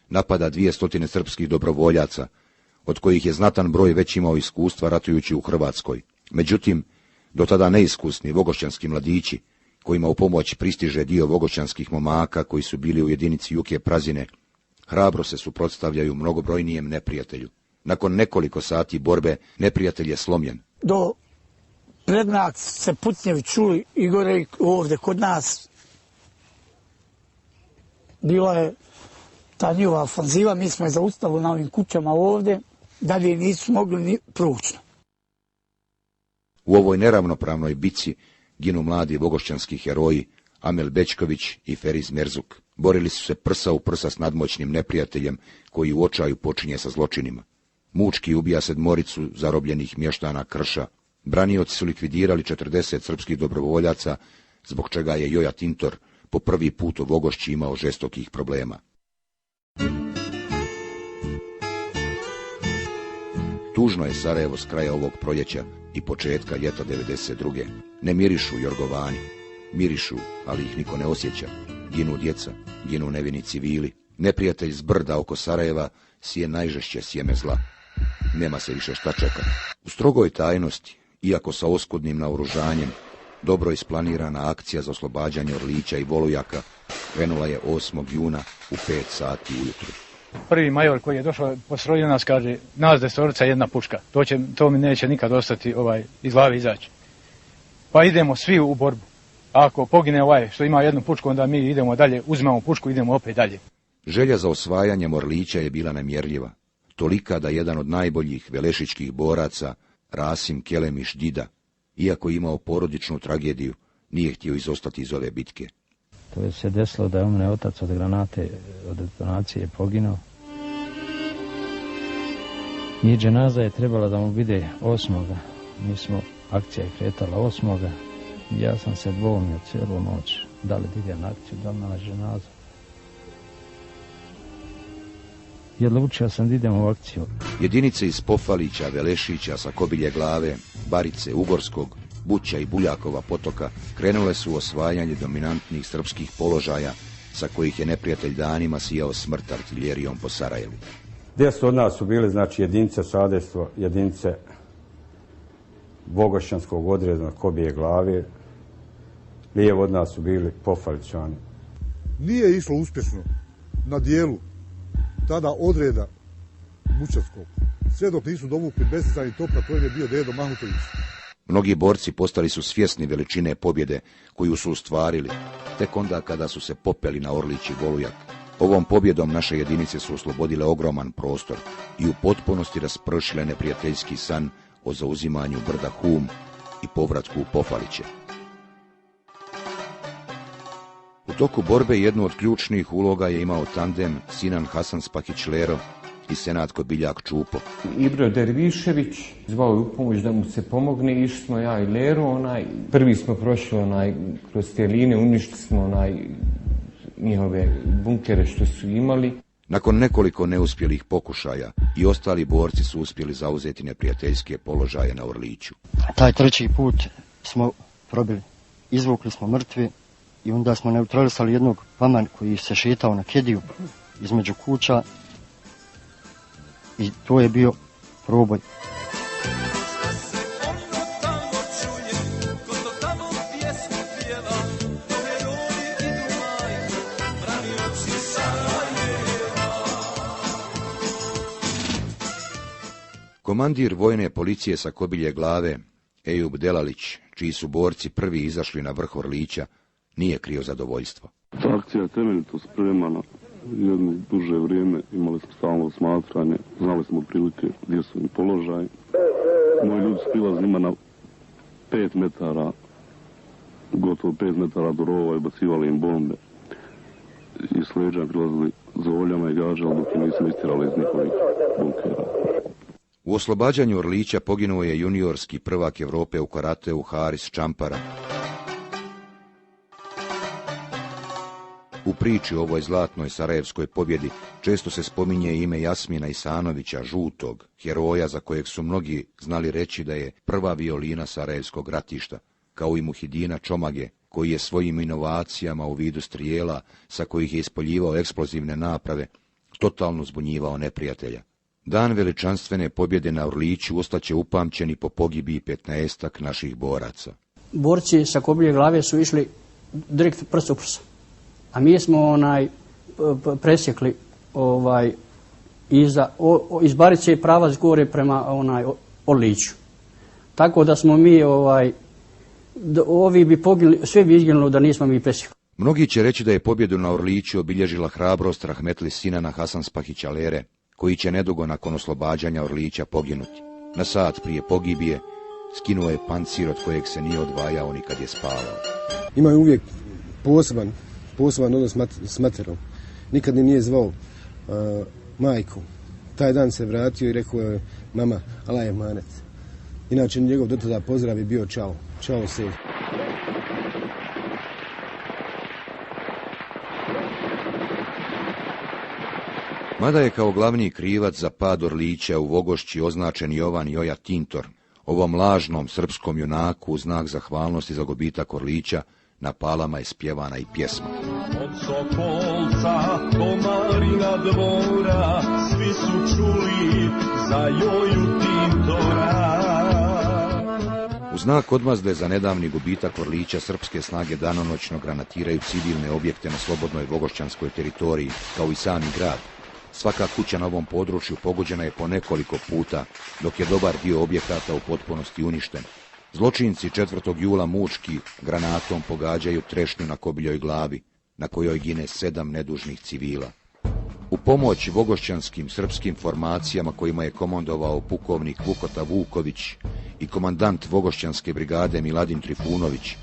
napada 200 srpskih dobrovoljaca, od kojih je znatan broj već imao iskustva ratujući u Hrvatskoj. Međutim, do tada neiskusni vogošćanski mladići, kojima u pomoć pristiže dio vogošćanskih momaka koji su bili u jedinici Juke Prazine, hrabro se suprotstavljaju mnogobrojnijem neprijatelju. Nakon nekoliko sati borbe, neprijatelj je slomljen. Do Prednjac se putnjevi čuli i gore ovdje kod nas. Bila je ta njihova ofanziva, mi smo je zaustavili na ovim kućama ovdje, dalje nisu mogli ni proći. U ovoj neravnopravnoj bici ginu mladi vogošćanski heroji Amel Bečković i Feriz Merzuk. Borili su se prsa u prsa s nadmoćnim neprijateljem koji u očaju počinje sa zločinima. Mučki ubija 7 zarobljenih mještana Krša. Branioci su likvidirali 40 srpskih dobrovoljaca, zbog čega je Joja Tintor po prvi put u Vogošći imao žestokih problema. Tužno je Sarajevo s kraja ovog proljeća i početka ljeta 92. Ne mirišu jorgovani. Mirišu, ali ih niko ne osjeća. Ginu djeca, ginu nevini civili. Neprijatelj s brda oko Sarajeva sije najžešće sjeme zla. Nema se više šta čekati. U strogoj tajnosti, iako sa oskudnim naoružanjem, dobro isplanirana akcija za oslobađanje Orlića i Volujaka krenula je 8. juna u 5 sati ujutru. Prvi major koji je došao posrodio nas kaže, nas 10 jedna puška, to mi neće nikad ostati iz glave izaći. Pa idemo svi u borbu. A ako pogine ovaj što ima jednu pušku, onda mi idemo dalje, uzmemo pušku, idemo opet dalje. Želja za osvajanjem Orlića je bila nemjerljiva. Tolika da jedan od najboljih velešičkih boraca, Rasim Kelemiš Dida, iako je imao porodičnu tragediju, nije htio izostati iz ove bitke. To je se desilo da je umne otac od granate, od detonacije poginuo. I dženaza je trebala da mu vide 8. Mi smo, akcija je kretala 8. Ja sam se dvoumio cijelu noć, da li idem na akciju, da li na dženazu. I odlučio sam da idem u akciju. Jedinice iz Pofalića, Velešića, sa Kobilje glave, Barice, Ugorskog, Buća i Buljakova potoka krenule su u osvajanje dominantnih srpskih položaja sa kojih je neprijatelj danima sijao smrt artiljerijom po Sarajevu. 10 od nas su bili, znači, jedinice sadejstva, jedinice Vogošćanskog odreda Kobilje glave, lijevo od nas su bili Pofalićani. Nije išlo uspješno na dijelu tada odreda Bućanskog, sve dok nisu dovukli bescrtani top na kojem je bio Dedo Mahmutović. Mnogi borci postali su svjesni veličine pobjede koju su ostvarili, tek onda kada su se popeli na Orlić i Volujak. Ovom pobjedom naše jedinice su oslobodile ogroman prostor i u potpunosti raspršile neprijateljski san o zauzimanju brda Hum i povratku u Pofaliće. U toku borbe jednu od ključnih uloga je imao tandem Sinan Hasan Spahić-Lero i Senatko Biljak Čupo. Ibro Dervišević zvao je u pomoć da mu se pomogne, išli smo ja i Lero, prvi smo prošli kroz te linije, uništili smo njihove bunkere što su imali. Nakon nekoliko neuspjelih pokušaja i ostali borci su uspjeli zauzeti neprijateljske položaje na Orliću. Taj treći put smo probili, izvukli smo mrtve i onda smo neutralisali jednog paman koji se šetao na kediju između kuća i to je bio proboj. Komandir vojne policije sa Kobilje glave, Ejub Delalić, čiji su borci prvi izašli na vrh Orlića, nije krio zadovoljstvo. Ta akcija je temeljito spremana jedno duže vrijeme, imali smo stalno smatranje, znali smo prilike gdje su im položaj. Moji ljudi su prilazili njima na 5 metara, gotovo 5 metara do rova i bacivali im bombe. I s leđa prilazili zoljama i gađali dok im nismo istirali iz njihovih bunkera. U oslobađanju Orlića poginuo je juniorski prvak Evrope u karateu Haris Čampara. U priči o ovoj zlatnoj sarajevskoj pobjedi često se spominje ime Jasmina Isanovića, žutog, heroja za kojeg su mnogi znali reći da je prva violina sarajevskog ratišta, kao i Muhidina Čomage, koji je svojim inovacijama u vidu strijela, sa kojih je ispoljivao eksplozivne naprave, totalno zbunjivao neprijatelja. Dan veličanstvene pobjede na Orliću ostaće upamćeni po pogibiji 15-ak naših boraca. Borci sa Kobilje glave su išli direkt prst u prst. A mi smo presjekli iz Barice pravac gore prema Orliću. Tako da smo mi ovi bi pogili, sve bi izginulo da nismo mi presjekli. Mnogi će reći da je pobjedu na Orliću obilježila hrabrost rahmetli Sinana Hasan Spahića-Lere, koji će nedugo nakon oslobađanja Orlića poginuti. Na sat prije pogibije skinuo je pancir od kojeg se nije odvajao ni kad je spavao. Imaju uvijek poseban odnos s materom. Nikad nije zvao majku. Taj dan se vratio i rekao je mama, Allah je manet. Inače njegov do tada pozdrav je bio čao. Čao se. Mada je kao glavni krivac za pad Orlića u Vogošći označen Jovan Joja Tintor, ovom lažnom srpskom junaku u znak zahvalnosti za gubitak Orlića na Palama je spjevana i pjesma. Od Sopolca do Marina dvora svi su čuli za Joju Tintora. U znak odmazde za nedavni gubitak Orlića srpske snage danonoćno granatiraju civilne objekte na slobodnoj vogošćanskoj teritoriji, kao i sami grad. Svaka kuća na ovom području pogođena je po nekoliko puta, dok je dobar dio objekata u potpunosti uništen. Zločinci 4. jula mučki granatom pogađaju trešnju na Kobiljoj glavi, na kojoj gine 7 nedužnih civila. U pomoć vogošćanskim srpskim formacijama kojima je komandovao pukovnik Vukota Vuković i komandant vogošćanske brigade Miladin Trifunović,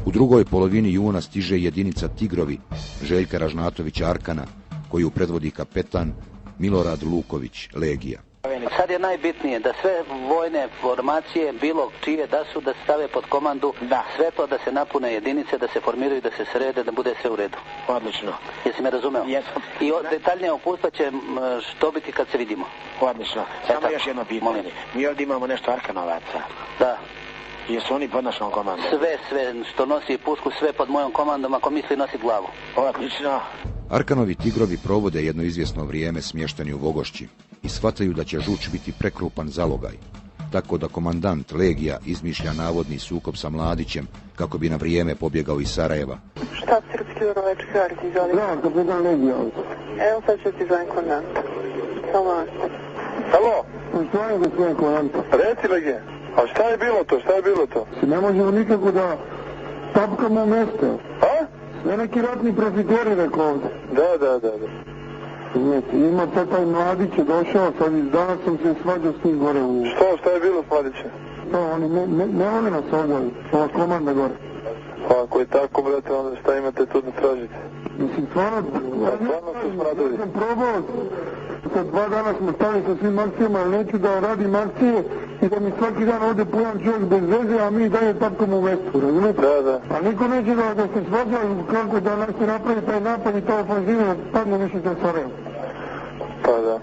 u drugoj polovini juna stiže jedinica Tigrovi Željka Ražnatovića Arkana, koju predvodi kapetan Milorad Luković, Legija. Sad je najbitnije da sve vojne formacije, bilo čije da su, da se stave pod komandu, sve to da se napune jedinice, da se formiraju, da se srede, da bude sve u redu. Odlično. Jesi me razumeo? Jesam. I detaljnije uputstva će što biti kad se vidimo. Odlično. Samo još jedno pitanje. Mi ovdje imamo nešto Arkanovaca. Da. Jesu oni pod našom komandom? Sve što nosi pušku, sve pod mojom komandom, ako misli nosi glavu. Odlično. Arkanovi Tigrovi provode jedno izvjesno vrijeme smješteni u Vogošći i shvataju da će žuč biti prekrupan zalogaj, tako da komandant Legija izmišlja navodni sukob sa Mladićem kako bi na vrijeme pobjegao iz Sarajeva. Štab srpski Dubrovački gardi, izvoli. Da, kapitan Legija. Evo sad ću ti zovem komandant. Samo vas. Halo? Što je gospodin komandant? Reci Legija. A šta je bilo to? Ne možemo nikako da tapkamo mjesto. A? Ne neki ratni profiteri rekao ovdje. Da. Ima to taj Mladić je došao, sad iz dana sam se svađao s njim gore u... Šta je bilo s Mladićem? Oni ne voli nas ovdje, ova komanda gore. Pa ako je tako, brate, onda šta imate tu da tražite? Mislim, stvarno su smradili. Ja sam probao, sad 2 dana smo stali sa svim akcijama, ali neću da radim akcije i da mi svaki dan ovdje pojam čovjek bez veze, a mi dalje tapkamo u mestu, razumijete? Da. A niko neće da se svađa kako da nas se napravi taj napad i ta ofanziva, padne više za Sarajevo. Pa da.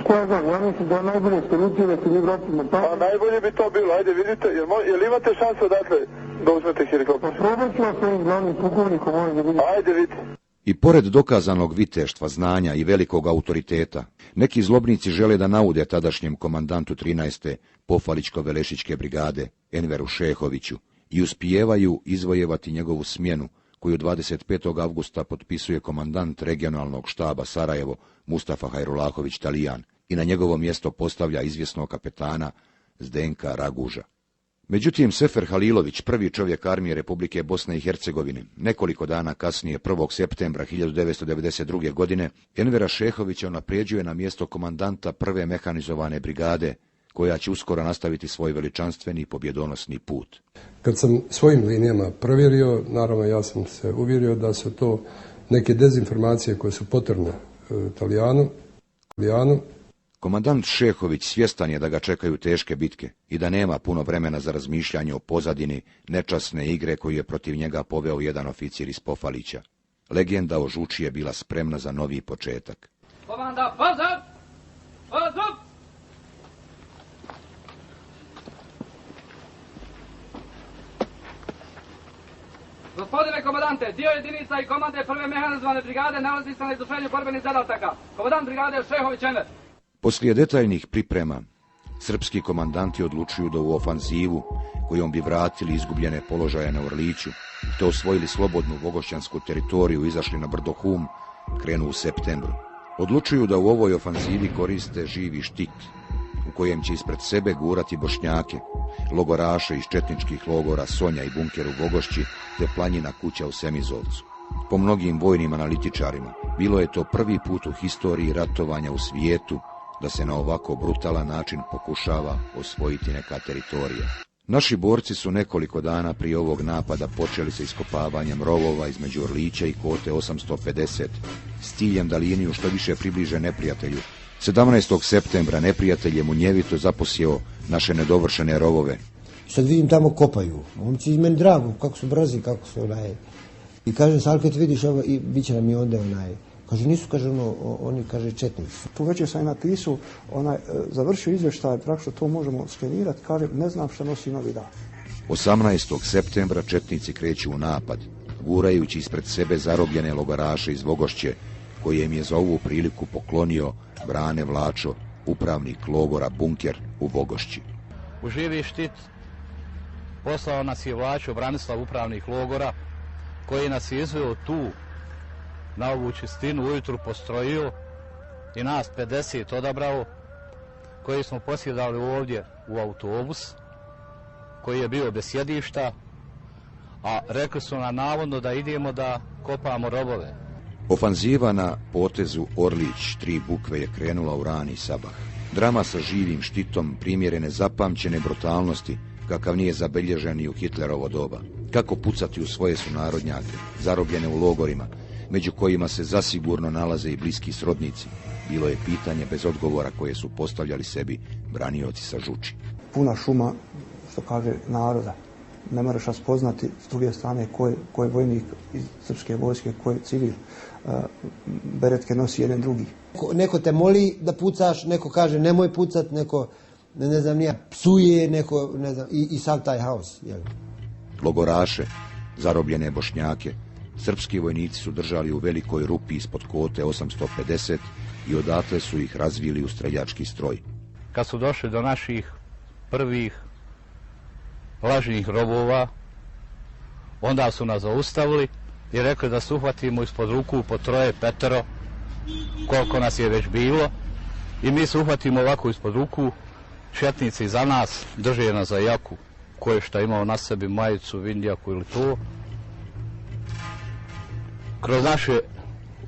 Koja znam, ja mislim da je najbolje solucija da se mi vratimo tamo. Pa najbolje bi to bilo, ajde vidite, jel imate šansu odatle da uzmete helikopter? Pa probat ću vas svojim glavnim pukovnikom, ovdje da vidite. Ajde vidite. I pored dokazanog viteštva, znanja i velikog autoriteta, neki zlobnici žele da naude tadašnjem komandantu 13. Pofaličko-Velešićke brigade, Enveru Šehoviću, i uspijevaju izvojevati njegovu smjenu, koju 25. avgusta potpisuje komandant regionalnog štaba Sarajevo Mustafa Hajrulahović Talijan i na njegovo mjesto postavlja izvjesnog kapetana Zdenka Raguža. Međutim, Sefer Halilović, prvi čovjek armije Republike Bosne i Hercegovine, nekoliko dana kasnije, 1. septembra 1992. godine, Envera Šehovića unapređuje na mjesto komandanta prve mehanizovane brigade, koja će uskoro nastaviti svoj veličanstveni i pobjedonosni put. Kad sam svojim linijama provjerio, naravno ja sam se uvjerio da su to neke dezinformacije koje su potrebne Talijanu. Komandant Šehović svjestan je da ga čekaju teške bitke i da nema puno vremena za razmišljanje o pozadini nečasne igre koju je protiv njega poveo jedan oficir iz Pofalića. Legenda o Žuči je bila spremna za novi početak. Komanda, pozad! Pozad! Gospodine komandante, dio jedinica i komande prve mehanizovane brigade nalazi se na izvršenju borbenih zadataka. Komandant brigade Šehović Enver. Poslije detaljnih priprema, srpski komandanti odlučuju da u ofanzivu, kojom bi vratili izgubljene položaje na Orliću, te osvojili slobodnu vogošćansku teritoriju, izašli na brdo Hum, krenu u septembru. Odlučuju da u ovoj ofanzivi koriste živi štit, u kojem će ispred sebe gurati Bošnjake, logoraše iz četničkih logora Sonja i bunker u Vogošći, te Planjina kuća u Semizovcu. Po mnogim vojnim analitičarima, bilo je to prvi put u historiji ratovanja u svijetu da se na ovako brutalan način pokušava osvojiti neka teritorija. Naši borci su nekoliko dana prije ovog napada počeli sa iskopavanjem rovova između Orlića i Kote 850, s ciljem da liniju što više približe neprijatelju. 17. septembra neprijatelj je munjevito zaposjeo naše nedovršene rovove. Sad vidim tamo kopaju, momci meni drago, kako su brzi, kako su I kaže, Salket, vidiš ovo, i bit će nam i onda Kaže, nisu, kaže, oni, kaže, četnici. Tu večer sam napisao, završio izvještaj, praktično to možemo skenirati, kaže, ne znam šta nosi novi dan. 18. septembra četnici kreću u napad, gurajući ispred sebe zarobljene logoraše iz Vogošće, koje im je za ovu priliku poklonio Brane Vlačo, upravnik logora Bunker u Vogošći. U živi štit poslao nas je Vlačo Branislav, upravnik logora, koji nas je izveo tu na ovu čistinu, ujutru postrojio i nas 50 odabrao, koji smo posjedali ovdje u autobus, koji je bio bez sjedišta, a rekli su nam navodno da idemo da kopamo robove. Ofanziva na potezu Orlić 3 bukve je krenula u rani sabah. Drama sa živim štitom primjere nezapamćene brutalnosti, kakav nije zabilježen i u Hitlerovo doba. Kako pucati u svoje sunarodnjake, zarobljene u logorima, među kojima se zasigurno nalaze i bliski srodnici, bilo je pitanje bez odgovora koje su postavljali sebi branioci sa Žuči. Puna šuma, što kaže, naroda. Ne moraš raspoznati s druge strane ko je vojnik iz srpske vojske, ko je civil. Beretke nosi jedan drugi. Neko te moli da pucaš, neko kaže nemoj pucat, neko, ne znam nija, psuje, neko, ne znam, i sav taj haos. Jel? Logoraše, zarobljene Bošnjake, srpski vojnici su držali u velikoj rupi ispod kote 850 i odatle su ih razvili u streljački stroj. Kad su došli do naših prvih lažnih robova, onda su nas zaustavili i rekli da se uhvatimo ispod ruku po 3, 5, koliko nas je već bilo, i mi se uhvatimo ovako ispod ruku, četnici za nas drže nas za jaku, koje šta imao na sebi, majicu, vindjaku ili to. Kroz naše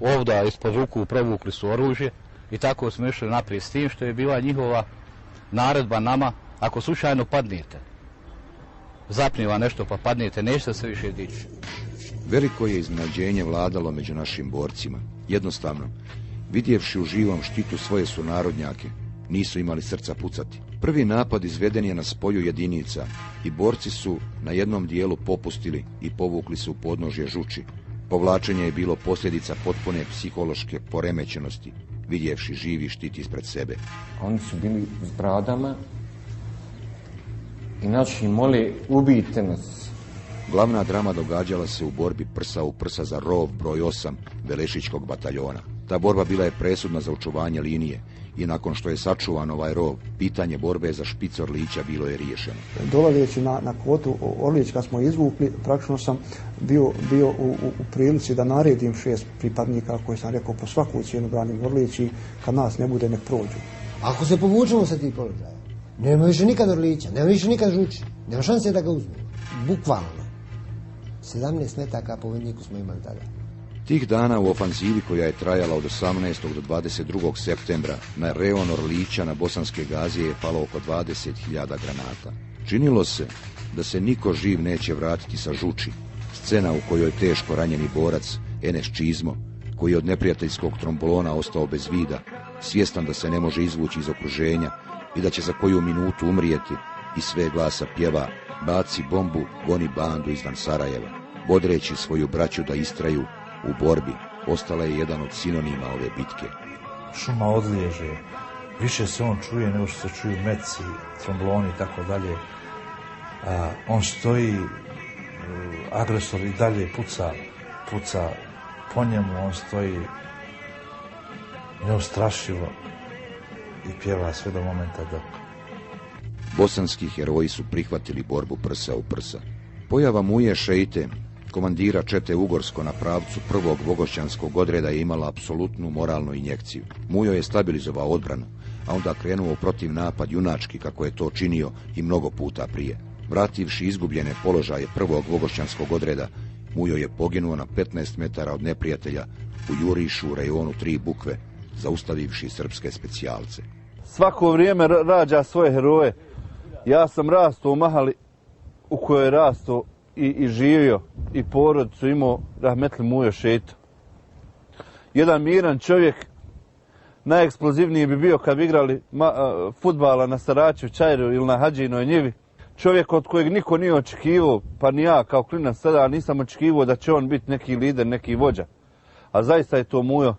ovda ispod ruku provukli su oružje i tako smo išli naprijed, s tim što je bila njihova naredba nama, ako slučajno padnete, zapniva nešto pa padnete, nećete se više dići. Veliko je iznenađenje vladalo među našim borcima. Jednostavno, vidjevši u živom štitu svoje sunarodnjake, nisu imali srca pucati. Prvi napad izveden je na spoju jedinica i borci su na jednom dijelu popustili i povukli se u podnožje Žuči. Povlačenje je bilo posljedica potpune psihološke poremećenosti, vidjevši živi štit ispred sebe. Oni su bili s bradama i naši moli, ubijte nas. Glavna drama događala se u borbi prsa u prsa za rov broj 8 Velešićkog bataljona. Ta borba bila je presudna za očuvanje linije i nakon što je sačuvan ovaj rov, pitanje borbe za špic Orlića bilo je riješeno. Dolazeći na kvotu Orlić, kad smo izvukli, praktično sam bio u prilici da naredim 6 pripadnika koji sam rekao po svaku cijenu branim Orlić i kad nas ne bude nek prođu. Ako se povučemo sa tih položaja, nema više nikad Orlića, nema više nikad Žuči, nema šanse da ga uzmemo. Bukvalno. 17 metaka po vojniku smo imali tada. Tih dana u ofanzivi koja je trajala od 18. do 22. septembra na reon Orlića na Bosanske Gazije je palo oko 20.000 granata. Činilo se da se niko živ neće vratiti sa Žuči, scena u kojoj teško ranjeni borac Enes Čizmo, koji je od neprijateljskog trombolona ostao bez vida, svjestan da se ne može izvući iz okruženja i da će za koju minutu umrijeti, i sve glasa pjeva baci bombu, goni bandu izvan Sarajeva, bodreći svoju braću da istraju u borbi, ostala je jedan od sinonima ove bitke. Šuma odliježe, više se on čuje nego što se čuju meci, tromboloni i tako dalje. On stoji, agresor i dalje puca po njemu, on stoji neustrašivo i pjeva sve do momenta dok. Bosanski heroji su prihvatili borbu prsa u prsa. Pojava Muje Šeite, komandira čete Ugorsko na pravcu prvog vogošćanskog odreda, je imala apsolutnu moralnu injekciju. Mujo je stabilizovao odbranu, a onda krenuo protiv napad junački, kako je to činio i mnogo puta prije. Vrativši izgubljene položaje prvog vogošćanskog odreda, Mujo je poginuo na 15 metara od neprijatelja u jurišu u rejonu 3 bukve, zaustavivši srpske specijalce. Svako vrijeme rađa svoje heroje. Ja sam rastao u mahali u kojoj je rastao i živio i porodicu imao rahmetli Mujo Šeito. Jedan miran čovjek, najeksplozivniji bi bio kad bi igrali fudbala na Saračev Čajru ili na Hadžinoj njivi. Čovjek od kojeg niko nije očekivao, pa ni ja kao klinac sada nisam očekivao da će on biti neki lider, neki vođa. a zaista je to Mujo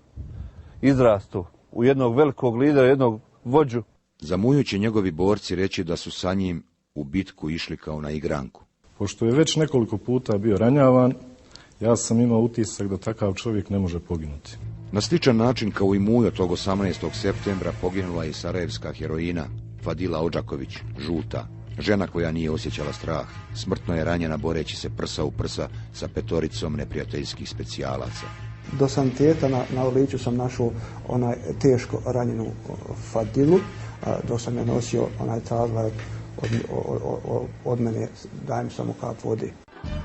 izrasto u jednog velikog lidera, jednog vođu. Za Muju će njegovi borci reći da su sa njim u bitku išli kao na igranku. Pošto je već nekoliko puta bio ranjavan, ja sam imao utisak da takav čovjek ne može poginuti. Na sličan način kao i Mujo tog 18. septembra poginula je i sarajevska heroina Fadila Odžaković, žuta, žena koja nije osjećala strah. Smrtno je ranjena boreći se prsa u prsa sa 5 neprijateljskih specijalaca. Do saniteta na Orliću sam našao onaj teško ranjenu Fadilu, dok sam je nosio onaj tagla od mene, dajem samo kap vode.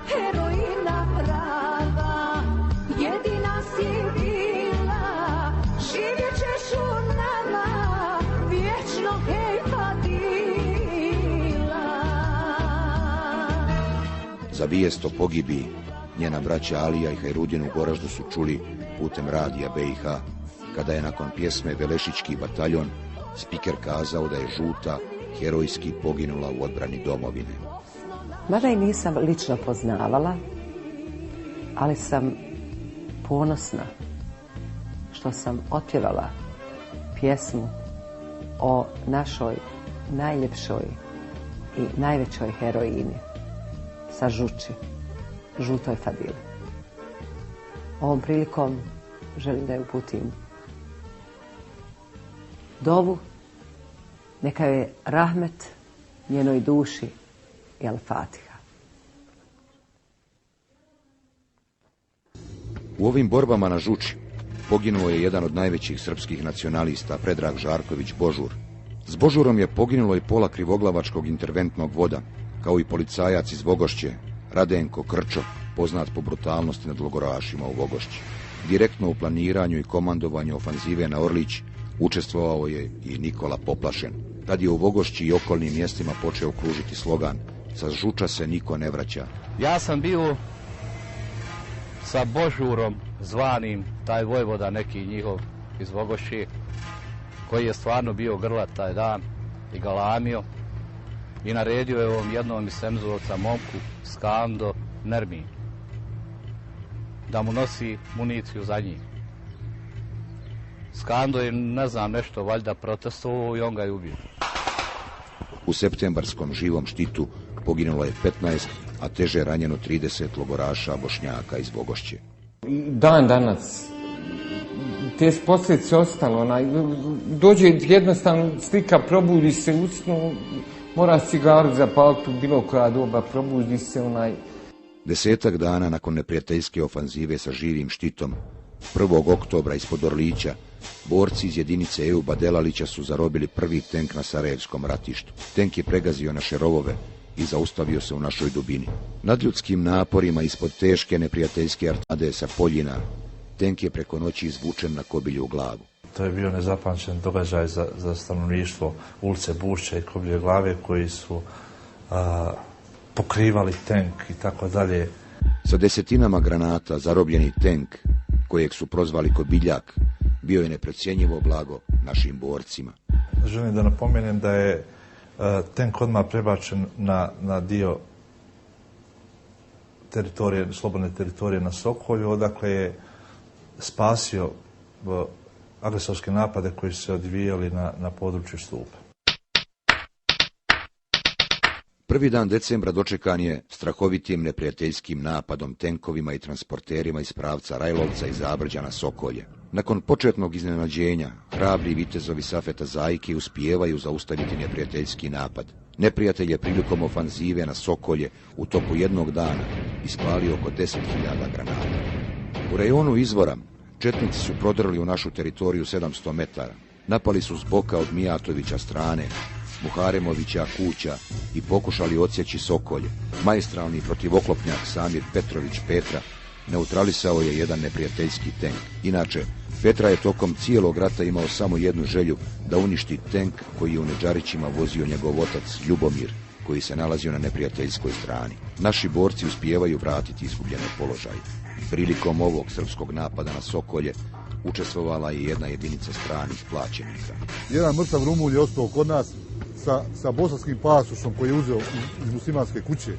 Heroina prava, jedina si bila, živjet ćeš u nama, vječno hej Fadila. Za vijest o pogibiji njena braća Alija i Hajrudin u Goraždu su čuli putem radija BiH, kada je nakon pjesme Velešićki bataljon spiker kazao da je žuta herojski poginula u odbrani domovine. Mada i nisam lično poznavala, ali sam ponosna što sam otpjevala pjesmu o našoj najljepšoj i najvećoj heroini sa Žuči, žutoj Fadili. Ovom prilikom želim da je uputim dovu, neka je rahmet njenoj duši i al-Fatiha. U ovim borbama na Žuči poginuo je jedan od najvećih srpskih nacionalista, Predrag Žarković Božur. S Božurom je poginulo i pola krivoglavačkog interventnog voda, kao i policajac iz Vogošće, Radenko Krčo, poznat po brutalnosti nad logorašima u Vogošći. Direktno u planiranju i komandovanju ofanzive na Orlić učestvovao je i Nikola Poplašen. Tad je u Vogošći i okolnim mjestima počeo kružiti slogan: sa Žuča se niko ne vraća. Ja sam bio sa Božurom zvanim, taj vojvoda neki njihov iz Vogošće, koji je stvarno bio grlat taj dan i galamio i naredio je ovom jednom iz Semzulovca momku Skando Nermin da mu nosi municiju za njih. Skando je, ne znam, nešto valjda protestovao i on ga je ubio. U septembarskom živom štitu poginulo je 15, a teže ranjeno 30 logoraša Bošnjaka iz Vogošće. Dan danas te posljedice ostalo, dođe jednostavno slika, probudi se u snu, mora cigaru zapaliti u bilo koja doba, probudi se 10 dana nakon neprijateljske ofanzive sa živim štitom, 1. oktobra ispod Orlića, borci iz jedinice Euba Delalića su zarobili prvi tenk na Sarajevskom ratištu. Tenk je pregazio naše rovove i zaustavio se u našoj dubini. Nadljudskim naporima ispod teške neprijateljske artade sa Poljina, tenk je preko noći izvučen na kobilju glavu. To je bio nezapamćen događaj za stanovništvo ulice Bušća i Kobilje glave, koji su pokrivali tenk i tako dalje. Sa desetinama granata zarobljeni tenk, kojeg su prozvali Kobiljak, bio je neprocjenjivo blago našim borcima. Želim da napomenem da je tenk odmah prebačen na dio teritorije, slobodne teritorije na Sokolju, odakle je spasio agresorske napade koji su se odvijali na području Stupa. Prvi dan decembra dočekan je strahovitim neprijateljskim napadom tenkovima i transporterima iz pravca Rajlovca i Zabrđa na Sokolje. Nakon početnog iznenađenja, hrabri vitezovi Safeta Zajke uspijevaju zaustaviti neprijateljski napad. Neprijatelj je prilikom ofanzive na Sokolje u toku jednog dana ispalio oko 10.000 granata. U rejonu izvora četnici su prodrli u našu teritoriju 700 metara. Napali su s boka od Mijatovića strane, Muharemovića kuća i pokušali odsjeći Sokolje. Maestralni protivoklopnjak Samir Petrović Petra neutralisao je jedan neprijateljski tenk. Inače, Petra je tokom cijelog rata imao samo jednu želju, da uništi tenk koji je u Neđarićima vozio njegov otac Ljubomir, koji se nalazio na neprijateljskoj strani. Naši borci uspijevaju vratiti izgubljene položaje. Prilikom ovog srpskog napada na Sokolje učestvovala je jedna jedinica stranih plaćenika. Jedan mrtav Rumun je ostao kod nas sa bosanskim pasošom koji je uzeo iz muslimanske kuće.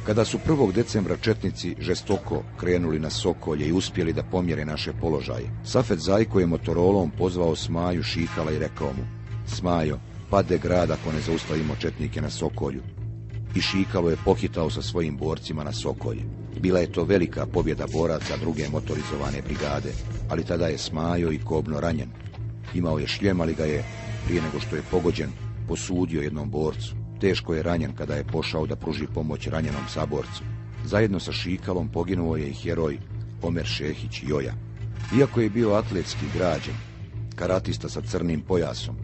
Kada su 1. decembra četnici žestoko krenuli na Sokolje i uspjeli da pomjere naše položaje, Safet Zajko je Motorolom pozvao Smaju Šikala i rekao mu: Smajo, pade grad ako ne zaustavimo četnike na Sokolju. I Šikalo je pohitao sa svojim borcima na Sokolje. Bila je to velika pobjeda boraca druge motorizovane brigade, ali tada je Smajo i kobno ranjen. Imao je šljem, ali ga je, prije nego što je pogođen, posudio jednom borcu. Teško je ranjen kada je pošao da pruži pomoć ranjenom saborcu. Zajedno sa Šikalom poginuo je i heroj Omer Šehić Joja. Iako je bio atletski građen, karatista sa crnim pojasom,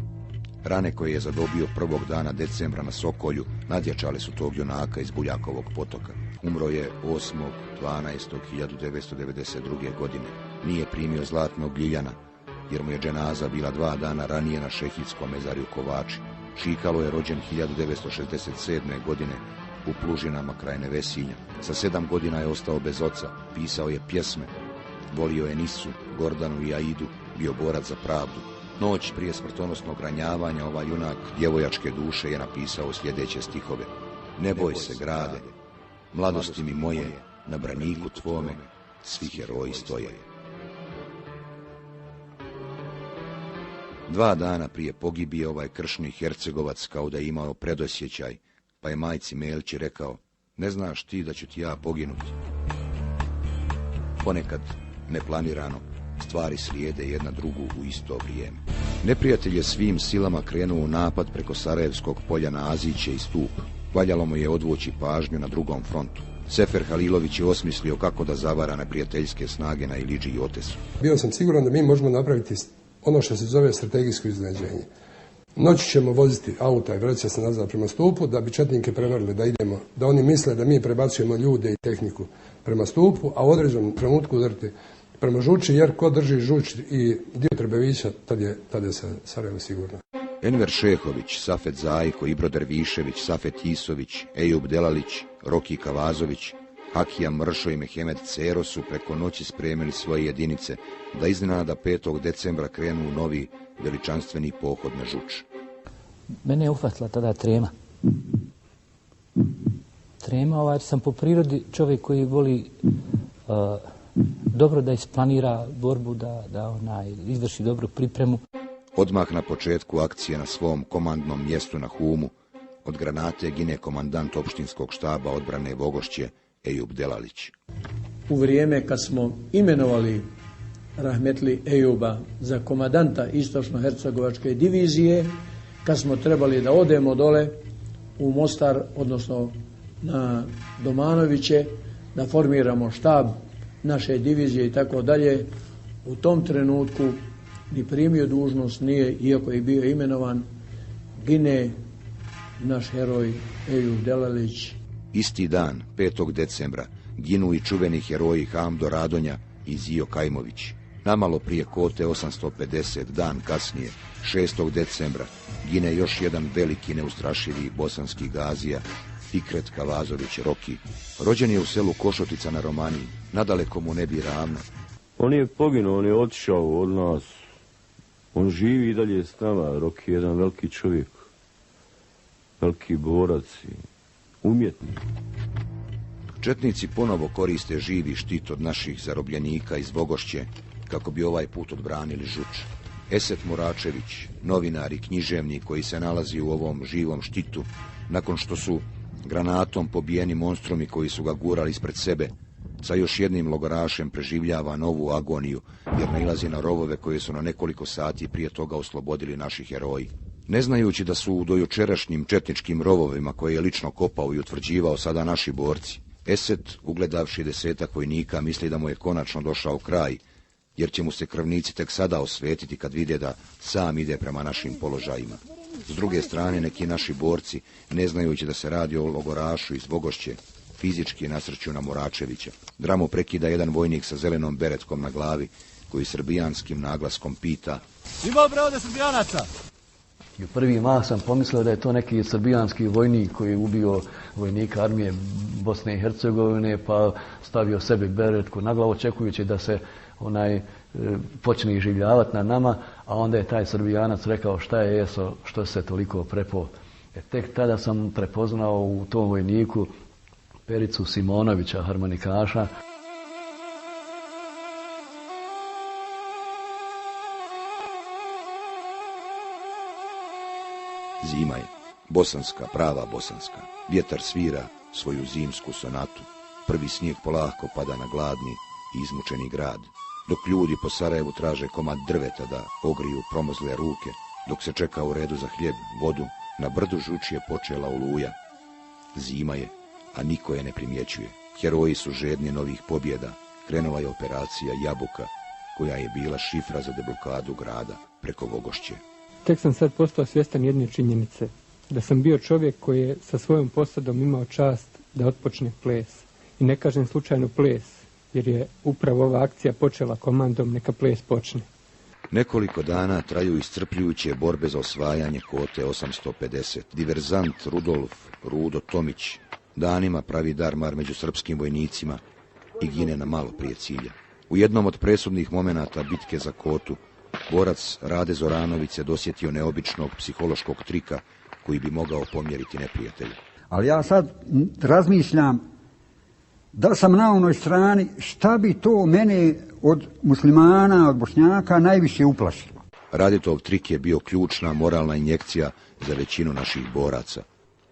rane koje je zadobio 1. dana decembra na Sokolju nadjačale su tog junaka iz Buljakovog potoka. Umro je 8.12.1992. godine. Nije primio zlatnog ljiljana, jer mu je dženaza bila 2 dana ranije na Šehidskom mezarju Kovači. Šikalo je rođen 1967. godine u Plužinama kraj Nevesinja. Sa 7 godina je ostao bez oca, pisao je pjesme, volio je Nisu, Gordanu i Aidu, bio borac za pravdu. Noć prije smrtonosnog ranjavanja ovaj junak djevojačke duše je napisao sljedeće stihove: Ne boj se, grade, mladosti mi moje, na braniku tvome svi heroji stoje. 2 dana prije pogibije ovaj kršni Hercegovac kao da je imao predosjećaj, pa je majci Melči rekao: Ne znaš ti da ću ti ja poginuti? Ponekad, neplanirano, stvari slijede jedna drugu u isto vrijeme. Neprijatelj je svim silama krenuo u napad preko Sarajevskog polja na Aziće i Stup. Valjalo mu je odvući pažnju na drugom frontu. Sefer Halilović je osmislio kako da zavara neprijateljske snage na Ilidži i Otesu. Bio sam siguran da mi možemo napraviti ono što se zove strategijsko iznenađenje. Noći ćemo voziti auta i vraćati se nazad prema Stupu da bi četnike prevarili da idemo, da oni misle da mi prebacujemo ljude i tehniku prema Stupu, a u određenom trenutku udariti prema Žuči, jer ko drži Žuč i dio Trebevića, tad je Sarajevo sigurno. Enver Šehović, Safet Zajko, Ibro Dervišević, Safet Isović, Ejub Delalić, Roki Kavazović, Hakija Mršo i Mehemed Cero su preko noći spremili svoje jedinice da iznenada 5. decembra krenu u novi veličanstveni pohod na Žuč. Mene je uhvatila tada trema. Trema, sam po prirodi čovjek koji voli dobro da isplanira borbu, da izvrši dobru pripremu. Odmah na početku akcije na svom komandnom mjestu na Humu od granate gine komandant opštinskog štaba odbrane Vogošće Ejub Delalić. U vrijeme kad smo imenovali rahmetli Ejuba za komandanta Istočno-hercegovačke divizije, kad smo trebali da odemo dole u Mostar, odnosno na Domanoviće, da formiramo štab naše divizije i tako dalje, u tom trenutku ni primio dužnost nije, iako je bio imenovan, gine naš heroj Ejub Delalić. Isti dan, 5. decembra, ginu i čuveni heroji Hamdo Radonja i Zio Kajmović. Namalo prije Kote 850, dan kasnije, 6. decembra, gine još jedan veliki neustrašivi bosanski gazija, Fikret Kavazović Roki. Rođen je u selu Košotica na Romaniji, nadaleko mu ne bi ravno. On je poginuo, on je otišao od nas. On živi i dalje s nama. Roki je jedan veliki čovjek, veliki borac i umjetnik. Četnici ponovo koriste živi štit od naših zarobljenika iz Vogošće kako bi ovaj put odbranili Žuč. Eset Muračević, novinar i književnik koji se nalazi u ovom živom štitu, nakon što su granatom pobijeni monstrumi koji su ga gurali ispred sebe, sa još jednim logorašem preživljava novu agoniju, jer nailazi na rovove koje su na nekoliko sati prije toga oslobodili naši heroji. Ne znajući da su u dojučerašnjim četničkim rovovima koje je lično kopao i utvrđivao sada naši borci, Eset, ugledavši 10 vojnika, misli da mu je konačno došao kraj, jer će mu se krvnici tek sada osvetiti kad vide da sam ide prema našim položajima. S druge strane, neki naši borci, ne znajući da se radi o logorašu iz Vogošće, fizički nasrću na Muračevića. Dramu prekida jedan vojnik sa zelenom beretkom na glavi, koji srbijanskim naglaskom pita: Ima li ovdje srbijanaca? I u prvi mah sam pomislio da je to neki srbijanski vojnik koji je ubio vojnika armije Bosne i Hercegovine, pa stavio sebi beretku na glavu, očekujući da se počne iživljavati na nama, a onda je taj srbijanac rekao: šta je jeso, što se toliko prepo. Tek tada sam prepoznao u tom vojniku Pericu Simonovića, harmonikaša. Zima je, bosanska, prava bosanska. Vjetar svira svoju zimsku sonatu. Prvi snijeg polako pada na gladni i izmučeni grad. Dok ljudi po Sarajevu traže komad drveta da ogriju promozle ruke, dok se čeka u redu za hljeb, vodu, na brdu Žuči je počela oluja. Zima je, a niko je ne primjećuje. Heroji su žedni novih pobjeda. Krenula je operacija Jabuka, koja je bila šifra za deblokadu grada preko Vogošće. Tek sam sad postao svjestan jedne činjenice, da sam bio čovjek koji je sa svojom posadom imao čast da otpočne ples. I ne kažem slučajno ples, jer je upravo ova akcija počela komandom neka ples počne. Nekoliko dana traju iscrpljujuće borbe za osvajanje kote 850. Diverzant Rudolf Rudo Tomić danima pravi darmar među srpskim vojnicima i gine na malo prije cilja. U jednom od presudnih momenata bitke za kotu, borac Rade Zoranović se dosjetio neobičnog psihološkog trika koji bi mogao pomjeriti neprijatelja. Ali ja sad razmišljam da sam na onoj strani, šta bi to mene od muslimana, od Bošnjaka najviše uplašilo. Raditov trik je bio ključna moralna injekcija za većinu naših boraca.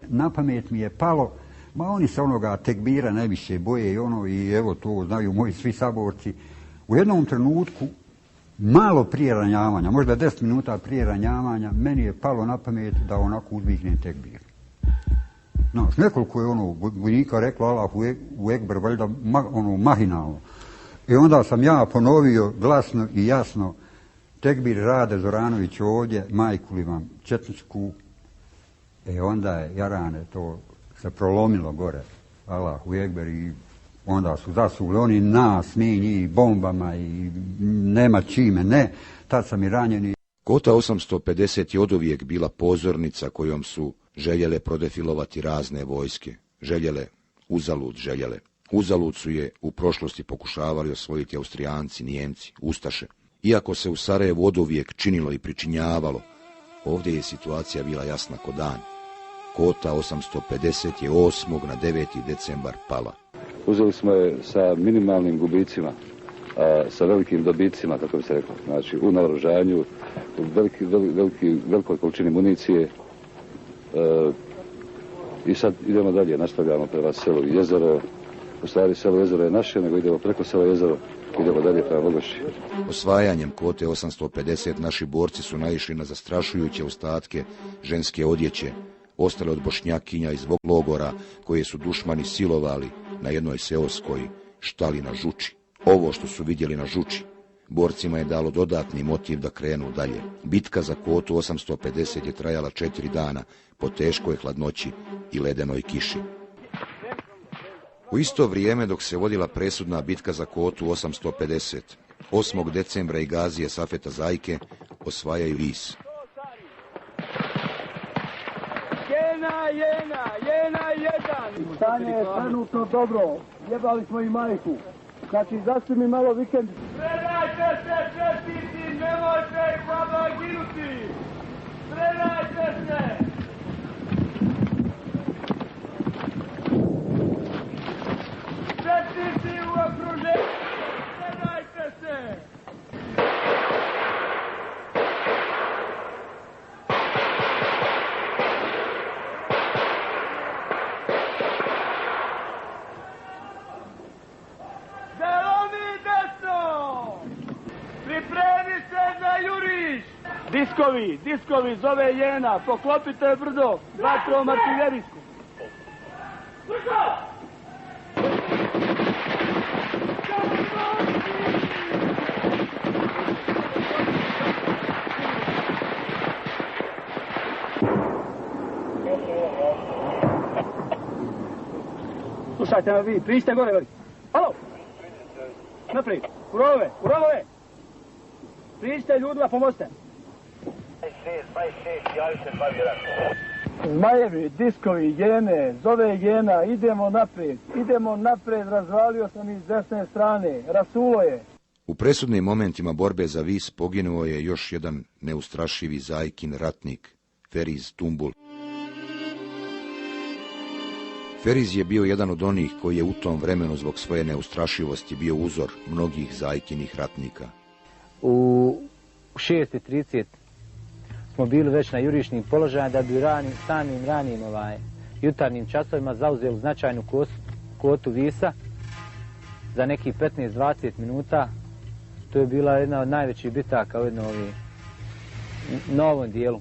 Na pamet mi je palo, ma oni se onoga tekbira najviše boje i evo to znaju moji svi saborci. U jednom trenutku, malo prije ranjavanja, možda 10 minuta prije ranjavanja, meni je palo na pamet da onako uzviknem tekbir. Znaš, nekoliko je vojnika reklo Allahu Ekber, valjda mahinalno. I onda sam ja ponovio glasno i jasno, tekbir Rade Zoranović ovdje, majku li vam četničku. Onda je jarane to se prolomilo gore, Allahu Ekber, i onda su zasuli oni nas, mi njih bombama i nema čime, ne, tad sam i ranjeni. Kota 850 je oduvijek bila pozornica kojom su željele prodefilovati razne vojske. Željele. Uzalud su je u prošlosti pokušavali osvojiti Austrijanci, Nijemci, Ustaše. Iako se u Sarajevu oduvijek činilo i pričinjavalo, ovdje je situacija bila jasna ko dan. Kota 850 je 8. na 9. decembar pala. Uzeli smo je sa minimalnim gubicima, sa velikim dobicima, tako bi se reklo. Znači, u naoružanju, u velikoj količini municije. I sad idemo dalje, nastavljamo prema selu Jezero. U stvari selo Jezero je naše, nego idemo preko sela Jezero, idemo dalje prema Vogošći. Osvajanjem kote 850 naši borci su naišli na zastrašujuće ostatke ženske odjeće, ostale od Bošnjakinja iz logora koje su dušmani silovali na jednoj seoskoj štali na Žuči. Ovo što su vidjeli na Žuči borcima je dalo dodatni motiv da krenu dalje. Bitka za kotu 850 je trajala 4 dana po teškoj hladnoći i ledenoj kiši. U isto vrijeme dok se vodila presudna bitka za kotu 850, 8. decembra i gazije Safeta Zajke osvajaju Vis. Jena jedan. Stanje je trenutno dobro. Jebali smo i majku. Znači, zašto mi malo vikend? Predajte se, čestiti, nemojte ih vama ginuti! Predajte se! Čestiti u okruženju! Predajte se! Pripremi se za juriš! Diskovi, zove Jena, poklopite brdo, vatrom artiljerijsku. Slušajte me vi, prište gore, veli. Alo! Naprijed, u rovove! Prište ljudima, pomozite. 26, javi se 2 Zmajevi, diskovi, Jene, zove Jena, idemo naprijed, razvalio sam iz desne strane, rasulo je. U presudnim momentima borbe za Vis poginuo je još jedan neustrašivi Zajkin ratnik, Feriz Tumbul. Feriz je bio jedan od onih koji je u tom vremenu zbog svoje neustrašivosti bio uzor mnogih Zajkinih ratnika. U 6:30 smo bili već na jurišnim položajima da bi samim ranim jutarnjim časovima zauzeli značajnu kvotu Visa za nekih 15-20 minuta. To je bila jedna od najvećih bitaka u na ovom dijelu.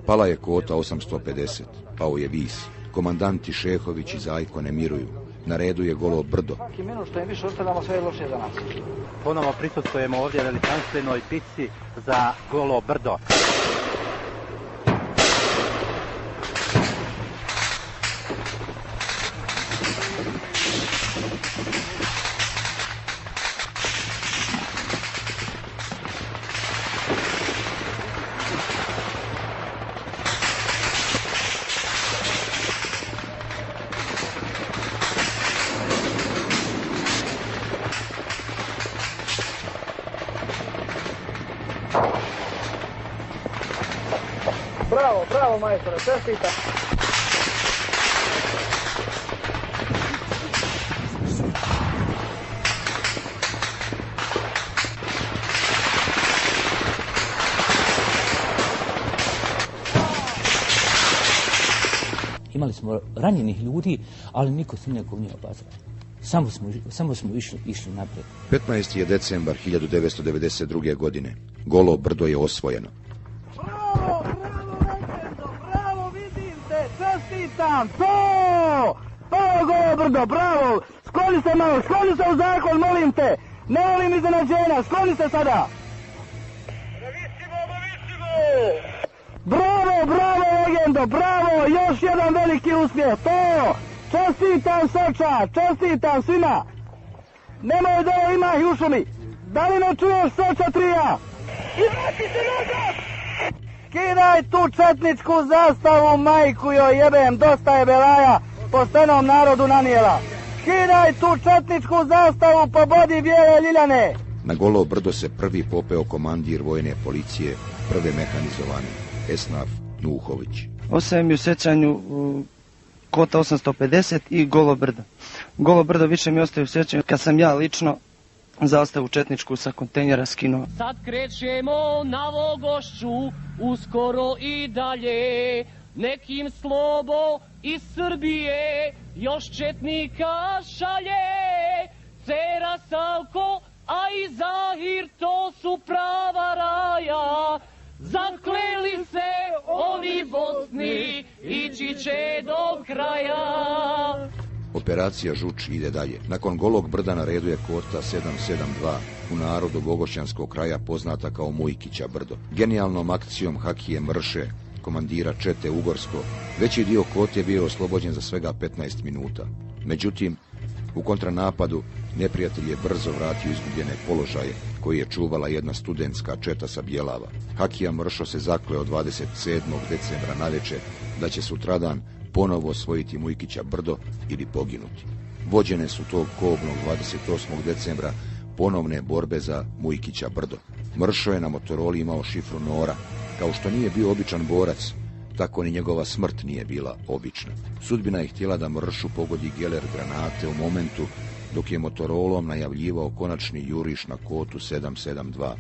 Pala je kvota 850, pao je Vis. Komandanti Šehović i Zajko ne miruju. Na redu je Golo brdo. Svaki minut što je više ostavljamo, sve je loše za nas. Ponovo prisustvujemo ovdje veličanstvenoj bitci za Golo brdo. Bravo, bravo majstore, čestita. Imali smo ranjenih ljudi, ali niko se nekog nije opazao. Samo smo išli naprijed. 15. je decembar 1992. godine. Golo brdo je osvojeno. Čestitam, to Golo brdo, bravo, skloni se malo, skloni se u zakon, molim te, ne volim iznenađenja, skloni se sada. Bravo, bravo, legendo, bravo, još jedan veliki uspjeh, to, čestitam Soča, čestitam svima, nemoj da ima ih u šumi, da li ne čuješ Soča trija? I vrati se nazad! Skidaj tu četničku zastavu, majku joj jebem, dosta je belaja, poštenom narodu nanijela. Skidaj tu četničku zastavu, pobodi bijele ljiljane. Na Golo brdo se prvi popeo komandir vojne policije, prve mehanizovane, Esnaf Nuhović. Ostaje mi u sjećanju kvota 850 i Golo brdo. Golo brdo više mi ostaje u sjećanju kad sam ja lično zastavu četničku sa kontejnera skinuo. Sad krećemo na Vogošću, uskoro i dalje, nekim slobo iz Srbije još četnika šalje. Cera Savko, a i Zahir, to su prava raja, zakleli se oni Bosni, ići će do kraja. Operacija Žuč ide dalje. Nakon Golog brda na redu je kvota 772, u narodu Bogošćanskog kraja poznata kao Mujkića brdo. Genijalnom akcijom Hakije Mrše, komandira čete Ugorsko, veći dio kvote je bio oslobođen za svega 15 minuta. Međutim, u kontranapadu neprijatelj je brzo vratio izgubljene položaje koji je čuvala jedna studentska četa sa Bjelava. Hakija Mršo se zakleo 27. decembra navečer da će sutradan ponovo osvojiti Mujkića brdo ili poginuti. Vođene su tog kobnog 28. decembra ponovne borbe za Mujkića brdo. Mršo je na Motoroli imao šifru Nora. Kao što nije bio običan borac, tako ni njegova smrt nije bila obična. Sudbina je htjela da Mršu pogodi geler granate u momentu dok je Motorolom najavljivao konačni juriš na kvotu 772.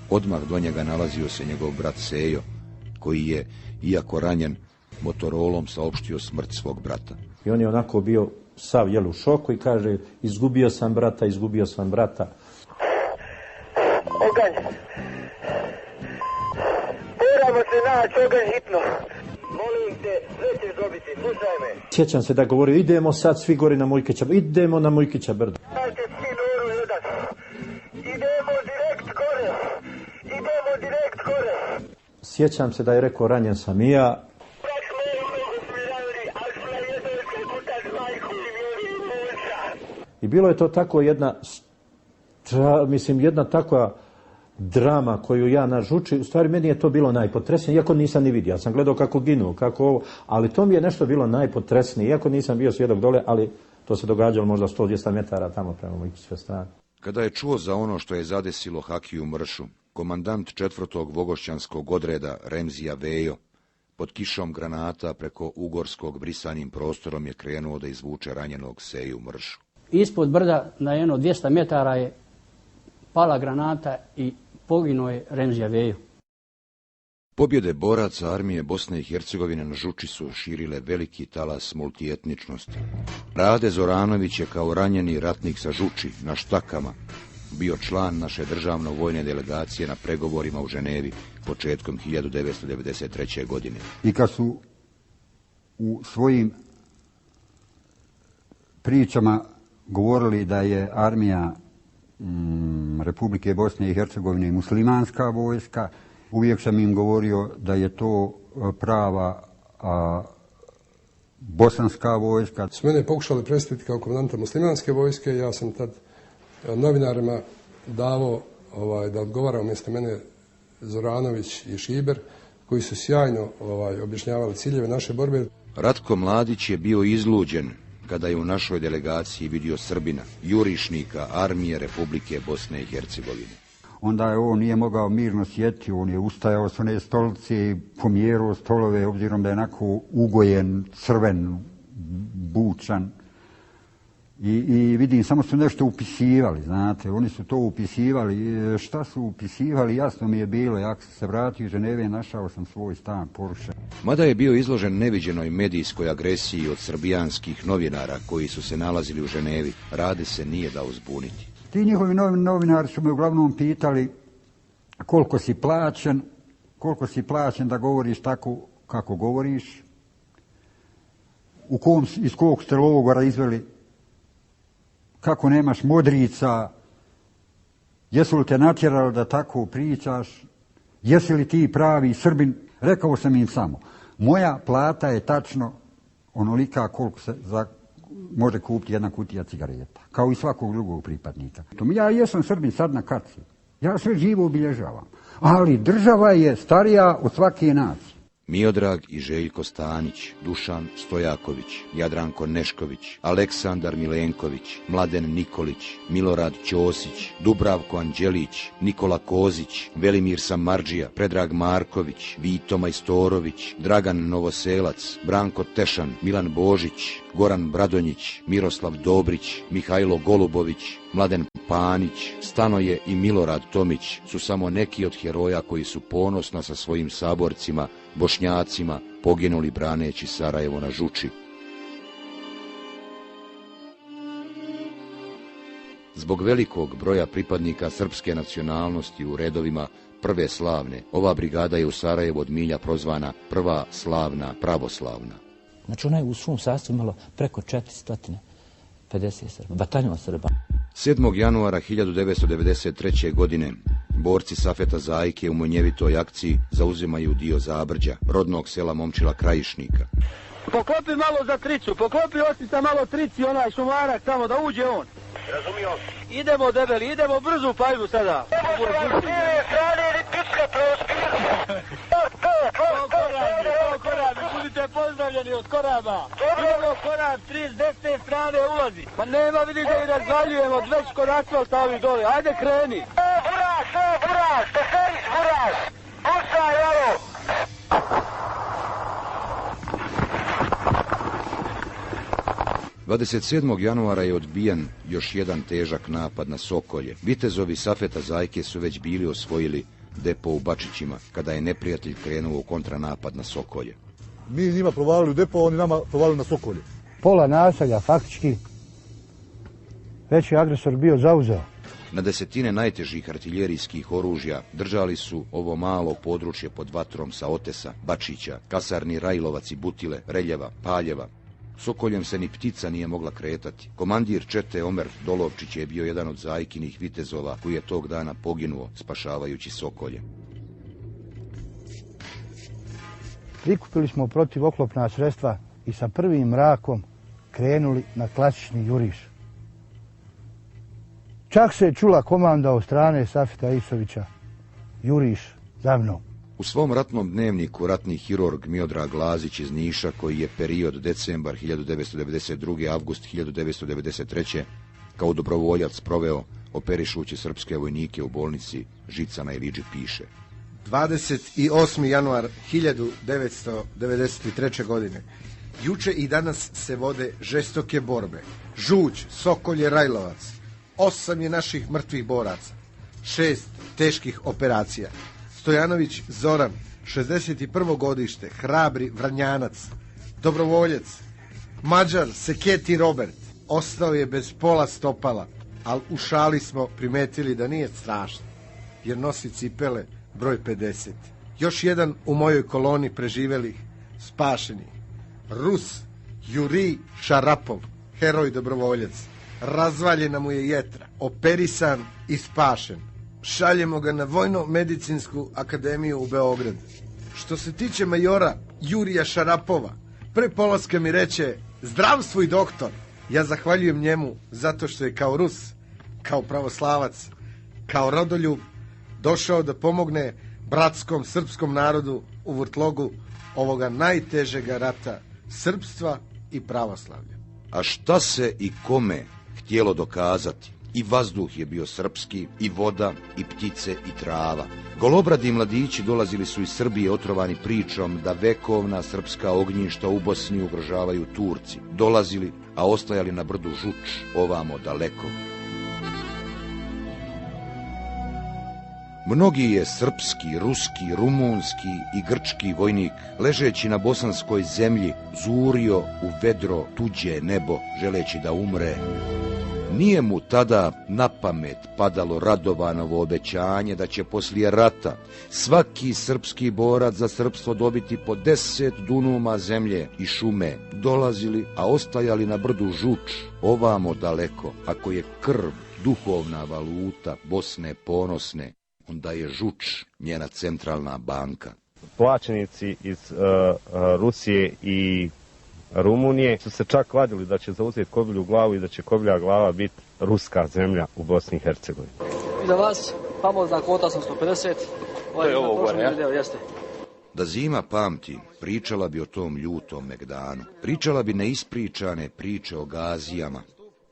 Odmah do njega nalazio se njegov brat Sejo, koji je, iako ranjen, Motorolom saopštio smrt svog brata. I on je onako bio sav u šoku i kaže, izgubio sam brata. Oganj. Moramo se naći, oganj hitno. Molim te, sve ćeš dobiti, slušaj me. Sjećam se da govorio, idemo sad svi gori na Mujkića, idemo na Mujkića brdo. Dajte svi Noru jedan. Idemo direkt gore. Sjećam se da je rekao, ranjen sam i ja. I bilo je to tako jedna takva drama koju ja na Žuči, u stvari meni je to bilo najpotresnije, iako nisam ni vidio. Ja sam gledao kako ginu, kako ovo, ali to mi je nešto bilo najpotresnije, iako nisam bio svjedok dole, ali to se događalo možda 100-200 metara tamo prema Mujkićevoj strani. Kada je čuo za ono što je zadesilo Hakiju Mršu, komandant 4. vogošćanskog odreda Remzija Vejo pod kišom granata preko Ugorskog brisanim prostorom je krenuo da izvuče ranjenog Seju Mršu. Ispod brda na jedno 200 metara je pala granata i poginuo je Remzija Vejo. Pobjede boraca armije Bosne i Hercegovine na Žuči su širile veliki talas multietničnosti. Rade Zoranović je kao ranjeni ratnik sa Žuči na štakama bio član naše državno-vojne delegacije na pregovorima u Ženevi početkom 1993. godine. I kad su u svojim pričama govorili da je armija Republike Bosne i Hercegovine muslimanska vojska, uvijek sam im govorio da je to prava bosanska vojska. S mene pokušali predstaviti kao komandanta muslimanske vojske, ja sam tad novinarima davao da odgovara umjesto mene Zoranović i Šiber, koji su sjajno objašnjavali ciljeve naše borbe. Ratko Mladić je bio izluđen kada je u našoj delegaciji vidio Srbina, jurišnika armije Republike Bosne i Hercegovine. Onda je on nije mogao mirno sjediti, on je ustajao s one stolice i pomjerao stolove, obzirom da je onako ugojen, crven, bučan. I vidim, samo su nešto upisivali, znate, oni su to upisivali. Šta su upisivali, jasno mi je bilo, ja sam se vratio iz Ženeve, našao sam svoj stan porušen. Mada je bio izložen neviđenoj medijskoj agresiji od srbijanskih novinara koji su se nalazili u Ženevi, Rade se nije dao zbuniti. Ti njihovi novinari su me uglavnom pitali koliko si plaćen da govoriš tako kako govoriš, iz kog ste logora izveli, kako nemaš modrica, jesu li te natjerali da tako pričaš, jesi li ti pravi Srbin. Rekao sam im samo, moja plata je tačno onolika koliko se može kupiti jedna kutija cigareta, kao i svakog drugog pripadnika. Ja jesam Srbin sad na karci, ja sve živo obilježavam, ali država je starija od svake nacije. Miodrag i Željko Stanić, Dušan Stojaković, Jadranko Nešković, Aleksandar Milenković, Mladen Nikolić, Milorad Ćosić, Dubravko Anđelić, Nikola Kozić, Velimir Samardžija, Predrag Marković, Vito Majstorović, Dragan Novoselac, Branko Tešan, Milan Božić, Goran Bradonjić, Miroslav Dobrić, Mihajlo Golubović, Mladen Panić, Stanoje i Milorad Tomić su samo neki od heroja koji su ponosno sa svojim saborcima, Bošnjacima, poginuli braneći Sarajevo na Žuči. Zbog velikog broja pripadnika srpske nacionalnosti u redovima prve slavne, ova brigada je u Sarajevu od milja prozvana Prva slavna pravoslavna. Znači ona je u svom sastavu imala preko 450 Srba, bataljona Srba. 7. januara 1993. godine borci Safeta Zajke u munjevitoj akciji zauzimaju dio Zabrđa, rodnog sela Momčila Krajišnika. Poklopi malo za tricu, poklopi Osica malo trici, onaj šumarak tamo, da uđe on. Razumio. Idemo debeli, idemo brzu pajbu sada. Budite pozdravljeni od koraba. Idemo korab 30 desne strane ulazi. Pa nema, vidi da i razvaljujemo već kod asfalta ovi dole. Ajde kreni. Buraš, teferis buraš. Pušaj ovo. 27. januara je odbijen još jedan težak napad na Sokolje. Vitezovi Safeta Zajke su već bili osvojili depo u Bačićima, kada je neprijatelj krenuo u kontranapad na Sokolje. Mi njima provalili u depo, oni nama provalili na Sokolje. Pola naselja, faktički, već je agresor bio zauzeo. Na desetine najtežih artiljerijskih oružja držali su ovo malo područje pod vatrom sa Otesa, Bačića, kasarni Rajlovac i Butile, Reljeva, Paljeva. Sokoljem se ni ptica nije mogla kretati. Komandir čete Omer Dolovčić je bio jedan od Zajkinih vitezova koji je tog dana poginuo spašavajući Sokolje. Prikupili smo protivoklopna sredstva i sa prvim mrakom krenuli na klasični juriš. Čak se je čula komanda od strane Safeta Isovića, juriš za mnom. U svom ratnom dnevniku ratni hirurg Miodrag Lazić iz Niša, koji je period decembar 1992. avgust 1993. kao dobrovoljac proveo operišući srpske vojnike u bolnici Žica na Iliđi, piše: 28. januar 1993. godine. Juče i danas se vode žestoke borbe. Žuć, Sokolje, Rajlovac. 8 je naših mrtvih boraca. 6 teških operacija. Stojanović Zoran, 61. godište, hrabri Vranjanac, dobrovoljac. Mađar Seketi Robert, ostao je bez pola stopala, ali u šali smo primetili da nije strašno, jer nosi cipele broj 50. Još jedan u mojoj koloni preživelih, spašenih. Rus Jurij Šarapov, heroj dobrovoljac. Razvaljena mu je jetra, operisan i spašen. Šaljemo ga na Vojno-medicinsku akademiju u Beograd. Što se tiče majora Jurija Šarapova, pre polaska mi reče: zdravstvuj doktor. Ja zahvaljujem njemu zato što je kao Rus, kao pravoslavac, kao rodoljub došao da pomogne bratskom srpskom narodu u vrtlogu ovoga najtežega rata srpstva i pravoslavlja. A šta se i kome htjelo dokazati? I vazduh je bio srpski, i voda, i ptice, i trava. Golobradi mladići dolazili su iz Srbije otrovani pričom da vekovna srpska ognjišta u Bosni ugrožavaju Turci. Dolazili, a ostajali na brdu Žuč, ovamo daleko. Mnogi je srpski, ruski, rumunski i grčki vojnik, ležeći na bosanskoj zemlji, zurio u vedro tuđe nebo, želeći da umre. Nije mu tada na pamet padalo Radovanovo obećanje da će poslije rata svaki srpski borac za srpstvo dobiti po 10 dunuma zemlje i šume. Dolazili, a ostajali na brdu Žuč, ovamo daleko. Ako je krv duhovna valuta Bosne ponosne, onda je Žuč njena centralna banka. Plaćenici iz Rusije i Rumunije su se čak vadili da će zauzeti Kobilju glavu i da će Kobilja glava biti ruska zemlja u Bosni i Hercegovini. Za vas famozna kvota 850. To je ovo gore, ja? Jeste. Da zima pamti, pričala bi o tom ljutom Megdanu. Pričala bi neispričane priče o gazijama.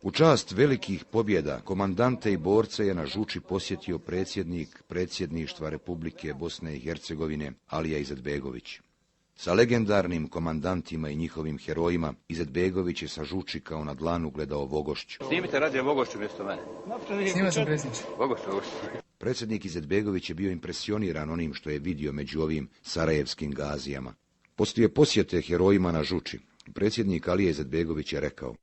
U čast velikih pobjeda komandante i borce je na Žuči posjetio predsjednik predsjedništva Republike Bosne i Hercegovine Alija Izetbegović. Sa legendarnim komandantima i njihovim herojima Izetbegović je sa Žuči kao na dlanu gledao Vogošću. Snimite radije Vogošću mjesto mene. Snima sam predsjedniče. Vogošću. Predsjednik Izetbegović je bio impresioniran onim što je vidio među ovim sarajevskim gazijama. Poslije posjete herojima na Žuči, predsjednik Alija Izetbegović je rekao: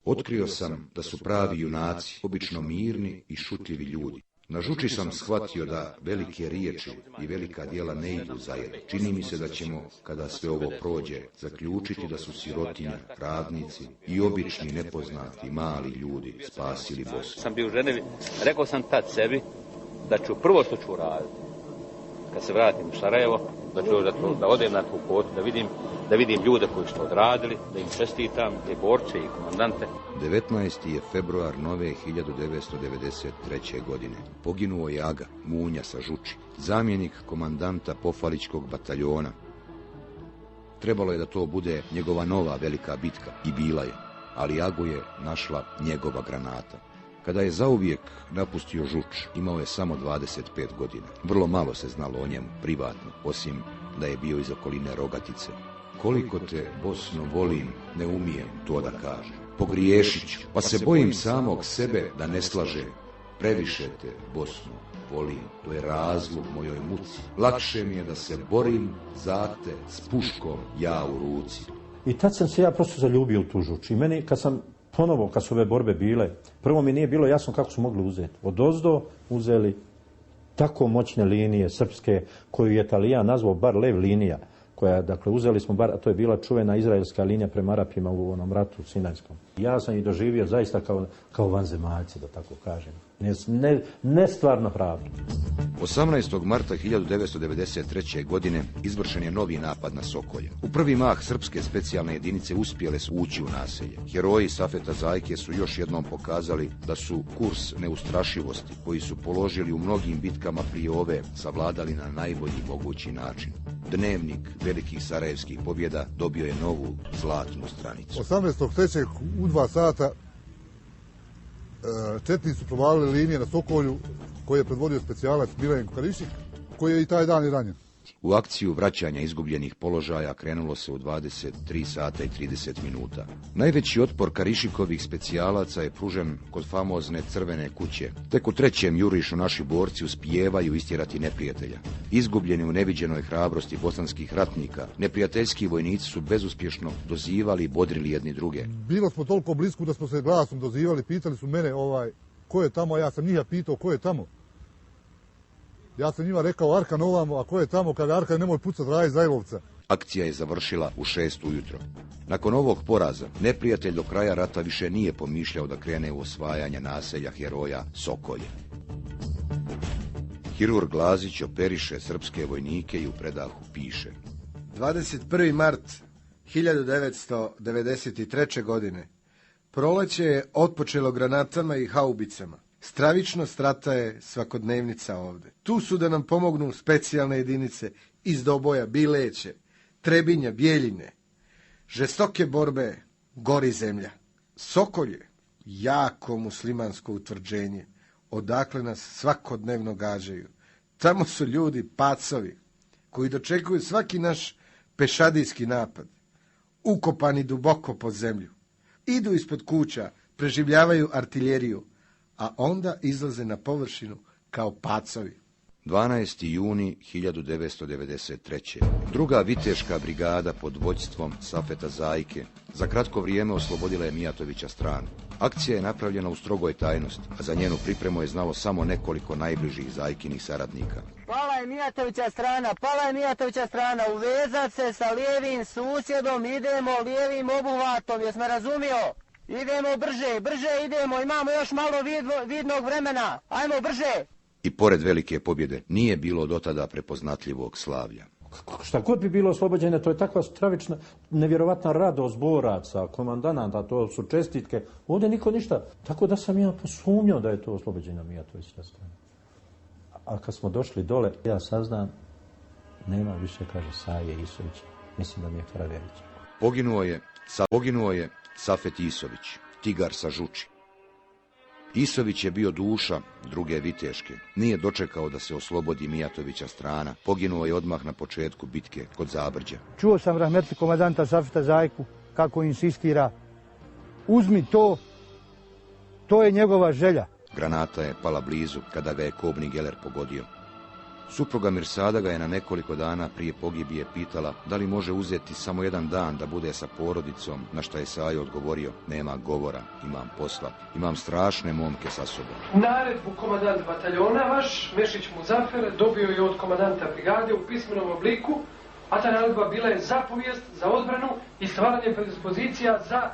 otkrio sam da su pravi junaci, obično mirni i šutljivi ljudi. Na Žuči sam shvatio da velike riječi i velika djela ne idu zajedno. Čini mi se da ćemo, kada sve ovo prođe, zaključiti da su sirotinja, radnici i obični nepoznati mali ljudi spasili Bosnu. Sam bio u Ženevi, rekao sam tad sebi da ću prvo što ću raditi, kad se vratim u Sarajevo, da odem na tu kvotu, da vidim ljude koji su to odradili, da im čestitam, te borce i komandante. 19. je februar nove 1993. godine. Poginuo je Aga Munja sa Žuči, zamjenik komandanta Pofaličkog bataljona. Trebalo je da to bude njegova nova velika bitka, i bila je, ali Agu je našla njegova granata. Kada je zauvijek napustio Žuč, imao je samo 25 godina. Vrlo malo se znalo o njemu privatno, osim da je bio iz okoline Rogatice. Koliko te, Bosno, volim, ne umijem to da kažem. Pogriješit ću, pa se bojim samog sebe da ne slažem. Previše te, Bosno, volim, to je razlog mojoj muci. Lakše mi je da se borim za te s puškom ja u ruci. I tad sam se ja prosto zaljubio u tu Žuč. I meni, kad su ove borbe bile, prvo mi nije bilo jasno kako su mogli uzeti. Odozdo uzeli tako moćne linije srpske, koju je Talijan nazvao bar Lev linija, koja, dakle, uzeli smo bar, a to je bila čuvena izraelska linija prema Arapima u onom ratu Sinajskom. Ja sam ih doživio zaista kao vanzemaljci, da tako kažem. Nestvarno pravno. 18. marta 1993. godine izvršen je novi napad na Sokolje. U prvi mah srpske specijalne jedinice uspjele su ući u naselje. Heroji Safeta Zajke su još jednom pokazali da su kurs neustrašivosti, koji su položili u mnogim bitkama prije ove, savladali na najbolji mogući način. Dnevnik velikih sarajevskih pobjeda dobio je novu zlatnu stranicu. 18.3. u 2 sata Četnici su provalili linije na Sokolju koje je predvodio specijalac Milenko Karišik, koji je i taj dan i ranjen. U akciju vraćanja izgubljenih položaja krenulo se u 23 sata i 30 minuta. Najveći otpor Karišikovih specijalaca je pružen kod famozne Crvene kuće. Tek u 3. jurišu naši borci uspijevaju istjerati neprijatelja. Izgubljeni u neviđenoj hrabrosti bosanskih ratnika, neprijateljski vojnici su bezuspješno dozivali i bodrili jedni druge. Bilo smo toliko blisko da smo se glasom dozivali, pitali su mene ko je tamo, a ja sam njih pitao ko je tamo. Ja sam njima rekao Arkan ovamo, a ko je tamo, kada Arkan nemoj pucat Raje Zajlovca. Akcija je završila u 6 ujutro. Nakon ovog poraza, neprijatelj do kraja rata više nije pomišljao da krene u osvajanje naselja heroja Sokolje. Hirurg Lazić operiše srpske vojnike i u predahu piše: 21. mart 1993. godine proleće je otpočelo granatama i haubicama. Stravičnost rata je svakodnevnica ovde. Tu su da nam pomognu specijalne jedinice iz Doboja, Bileće, Trebinja, Bijeljine. Žestoke borbe, gori zemlja. Sokolje, jako muslimansko utvrđenje, odakle nas svakodnevno gađaju. Tamo su ljudi pacovi, koji dočekuju svaki naš pešadijski napad. Ukopani duboko pod zemlju. Idu ispod kuća, preživljavaju artiljeriju, a onda izlaze na površinu kao pacovi. 12. juni 1993. Druga viteška brigada pod vođstvom Safeta Zajke za kratko vrijeme oslobodila je Mijatovića stranu. Akcija je napravljena u strogoj tajnosti, a za njenu pripremu je znalo samo nekoliko najbližih Zajkinih saradnika. Pala je Mijatovića strana, uvezat se sa lijevim susjedom, idemo lijevim obuhvatom, jesmo razumio? Idemo brže idemo, imamo još malo vidnog vremena, ajmo brže. I pored velike pobjede nije bilo dotada prepoznatljivog slavlja. Šta god bi bilo oslobođenje, to je takva stravična, nevjerovatna radost boraca, komandanata, to su čestitke. Ovdje niko ništa. Tako da sam ja posumnjao da je to oslobođenje Mijatovića strane. A kad smo došli dole, ja saznam, nema više, kaže, Saje Isovića. Mislim da mi je Kraverić. Poginuo je Safet Isović, tigar sa Žuči. Isović je bio duša druge viteške. Nije dočekao da se oslobodi Mijatovića strana. Poginuo je odmah na početku bitke kod Zabrđa. Čuo sam rahmetli komandanta Safeta Zajku kako insistira: uzmi to je njegova želja. Granata je pala blizu kada ga je kobni geler pogodio. Supruga Mirsada ga je na nekoliko dana prije pogibije pitala da li može uzeti samo jedan dan da bude sa porodicom, na što je Sajo odgovorio: nema govora, imam posla, imam strašne momke sa sobom. Naredbu komandant bataljona vaš, Mešić Muzafer, dobio je od komandanta brigade u pismenom obliku, a ta naredba bila je zapovijest za odbranu i stvaranje predispozicija za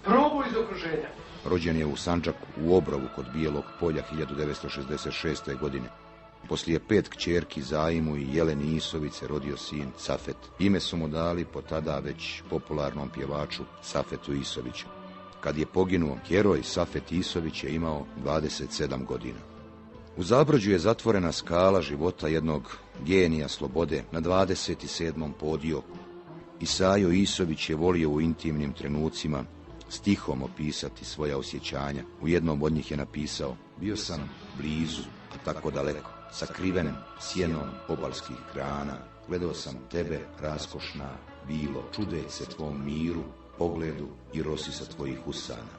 probu iz okruženja. Rođen je u Sandžaku, u Obrovu kod Bijelog polja 1966. godine. Poslije 5 kćerki Zaimu i Jeleni Isovice rodio sin Safet. Ime su mu dali po tada već popularnom pjevaču Safetu Isoviću. Kad je poginuo, heroj Safet Isović je imao 27 godina. U Zabrođu je zatvorena skala života jednog genija slobode na 27. podioku. Isajo Isović je volio u intimnim trenucima stihom opisati svoja osjećanja. U jednom od njih je napisao: bio sam blizu, a tako daleko, sakrivenem sjenom obalskih grana, gledao sam tebe, raskošna, bilo, čudeći se tvom miru, pogledu i rosi sa tvojih usana.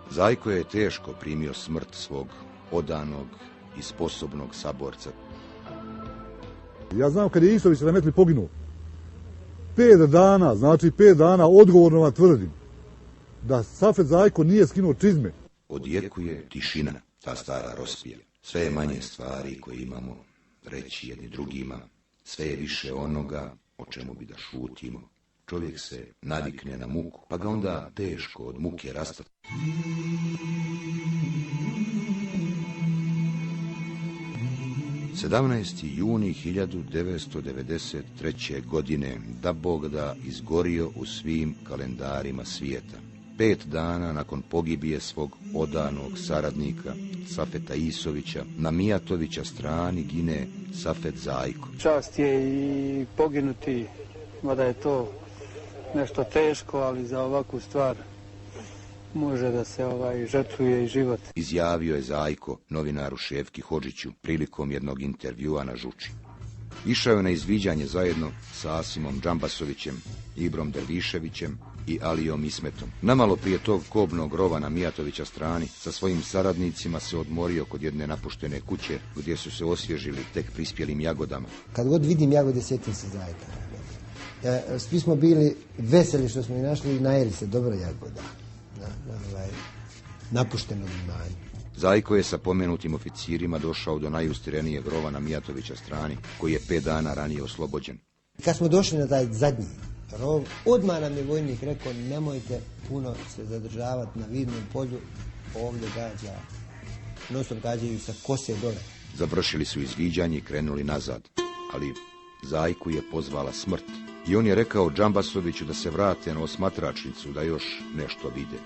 Zajko je teško primio smrt svog odanog i sposobnog saborca. Ja znam kad je Isović rahmetli poginuo, 5 dana, znači 5 dana odgovorno vam tvrdim da Safet Zajko nije skinuo čizme. Odjekuje tišina, ta stara rospija. Sve je manje stvari koje imamo reći jedni drugima, sve je više onoga o čemu bi da šutimo. Čovjek se navikne na muku, pa ga onda teško od muke rastati. ...17. juni 1993. godine, da Bog da, izgorio u svim kalendarima svijeta. 5 dana nakon pogibije svog odanog saradnika Safeta Isovića, na Mijatovića strani gine Safet Zajko. Čast je i poginuti, mada je to nešto teško, ali za ovakvu stvar može da se žrtvuje i život. Izjavio je Zajko novinaru Šefki Hodžiću prilikom jednog intervjua na Žuči. Išao je na izviđanje zajedno sa Asimom Džambasovićem, Ibrom Derviševićem i Alijom Ismetom. Namalo prije tog kobnog rova na Mijatovića strani sa svojim saradnicima se odmorio kod jedne napuštene kuće gdje su se osvježili tek prispjelim jagodama. Kad god vidim jagode, sjetim se Zajka. Svi smo bili veseli što smo ih našli i najeli se dobro jagoda na napuštenom imanju. Zajko je sa pomenutim oficirima došao do najustirenijeg rova na Mijatovića strani, koji je 5 dana ranije oslobođen. Kad smo došli na taj zadnji rov, odmah nam je vojnik rekao nemojte puno se zadržavati na vidnom polju, ovdje gađa, non-stop gađaju sa kose dole. Završili su izviđanje i krenuli nazad, ali Zajku je pozvala smrt i on je rekao Džambasoviću da se vrate na osmatračnicu da još nešto vide.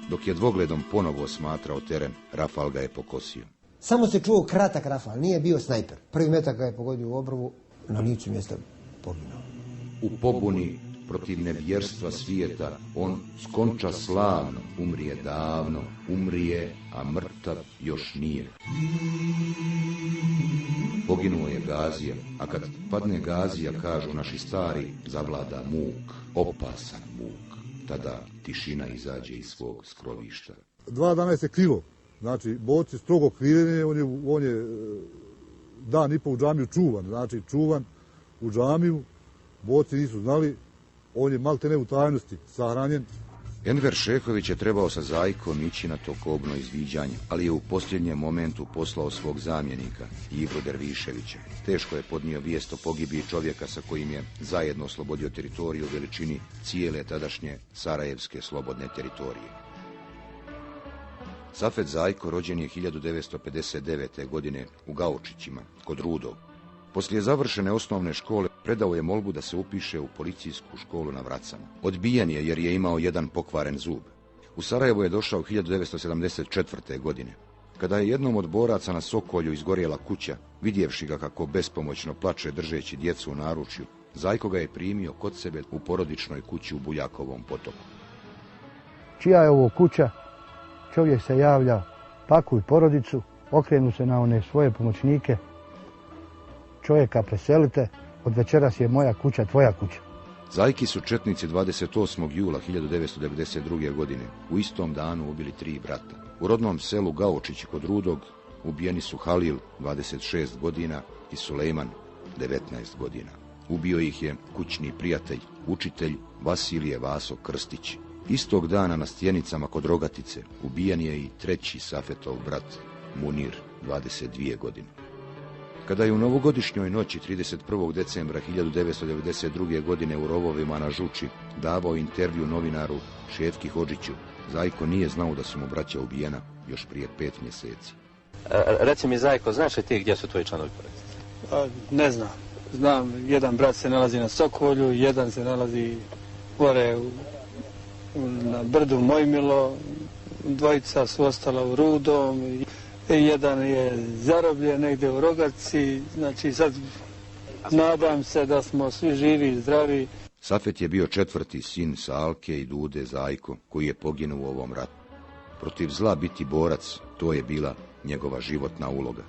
Dok je dvogledom ponovo osmatrao teren, rafal ga je pokosio. Samo se čuo kratak rafal, nije bio snajper. Prvi metak ga je pogodio u obrvu, na licu mjesta poginuo. U pobuni protiv nevjerstva svijeta, on skonča slavno, umrije davno, umrije, a mrtav još nije. Poginuo je Gazija, a kad padne Gazija, kažu naši stari, zavlada muk, opasan muk. Tada tišina izađe iz svog skrovišta. 2 dana se krilo. Znači, borci strogo kriveni, on je dan i po u džamiju čuvan. Znači, čuvan u džamiju, borci nisu znali, on je maltene u tajnosti sahranjen. Enver Šehović je trebao sa Zajkom ići na to kobno izviđanje, ali je u posljednjem momentu poslao svog zamjenika, Ibru Derviševića. Teško je podnio vijest o pogibiji čovjeka sa kojim je zajedno oslobodio teritoriju u veličini cijele tadašnje Sarajevske slobodne teritorije. Safet Zajko rođen je 1959. godine u Gaučićima, kod Rudov. Poslije završene osnovne škole predao je molbu da se upiše u policijsku školu na Vracama. Odbijen je jer je imao jedan pokvaren zub. U Sarajevo je došao 1974. godine. Kada je jednom od boraca na Sokolju izgorjela kuća, vidjevši ga kako bespomoćno plače držeći djecu u naručju, Zajko ga je primio kod sebe u porodičnoj kući u Buljakovom potoku. Čija je ovo kuća? Čovjek se javlja, pakuj porodicu, okrenu se na one svoje pomoćnike, čovjeka preselite, od večeras je moja kuća, tvoja kuća. Zajki su četnici 28. jula 1992. godine u istom danu ubili 3 brata. U rodnom selu Gaučić kod Rudog ubijeni su Halil, 26 godina, i Sulejman, 19 godina. Ubio ih je kućni prijatelj, učitelj Vasilije Vaso Krstić. Istog dana na Stjenicama kod Rogatice ubijen je i 3. Safetov brat, Munir, 22 godine. Kada je u novogodišnjoj noći 31. decembra 1992. godine u rovovima na Žuči davao intervju novinaru Šefki Hodžiću, Zajko nije znao da su mu braća ubijena još prije 5 mjeseci. Reci mi, Zajko, znaš li ti gdje su tvoji članovi porodice? Ne znam. Znam, jedan brat se nalazi na Sokolju, jedan se nalazi gore na brdu Mojmilo, 2 su ostala u Rudom, jedan je zarobljen negdje u Rogaci, znači sad nadam se da smo svi živi i zdravi. Safet je bio 4. sin Salke i Dude Zajko, koji je poginuo u ovom ratu. Protiv zla biti borac, to je bila njegova životna uloga.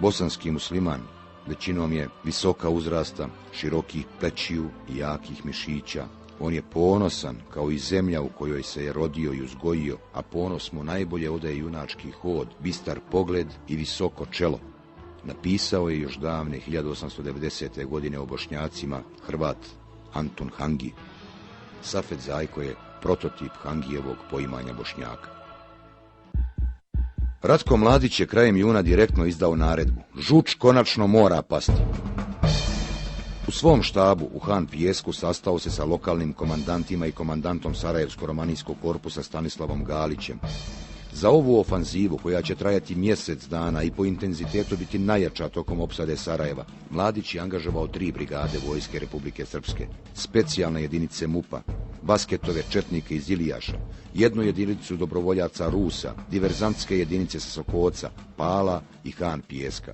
Bosanski musliman, većinom je visoka uzrasta, širokih plečiju i jakih mišića. On je ponosan kao i zemlja u kojoj se je rodio i uzgojio, a ponos mu najbolje odaje junački hod, bistar pogled i visoko čelo. Napisao je još davne 1890. godine o Bošnjacima Hrvat Antun Hangi. Safet Zajko je prototip Hangijevog poimanja Bošnjaka. Ratko Mladić je krajem juna direktno izdao naredbu. Žuč konačno mora pasti. U svom štabu u Han Pijesku sastao se sa lokalnim komandantima i komandantom Sarajevsko-romanijskog korpusa Stanislavom Galićem. Za ovu ofanzivu, koja će trajati mjesec dana i po intenzitetu biti najjača tokom opsade Sarajeva, Mladić je angažovao 3 brigade Vojske Republike Srpske, specijalne jedinice MUP-a, basketove četnike iz Ilijaša, 1 jedinicu dobrovoljaca Rusa, diverzantske jedinice sa Sokoca, Pala i Han Pijeska.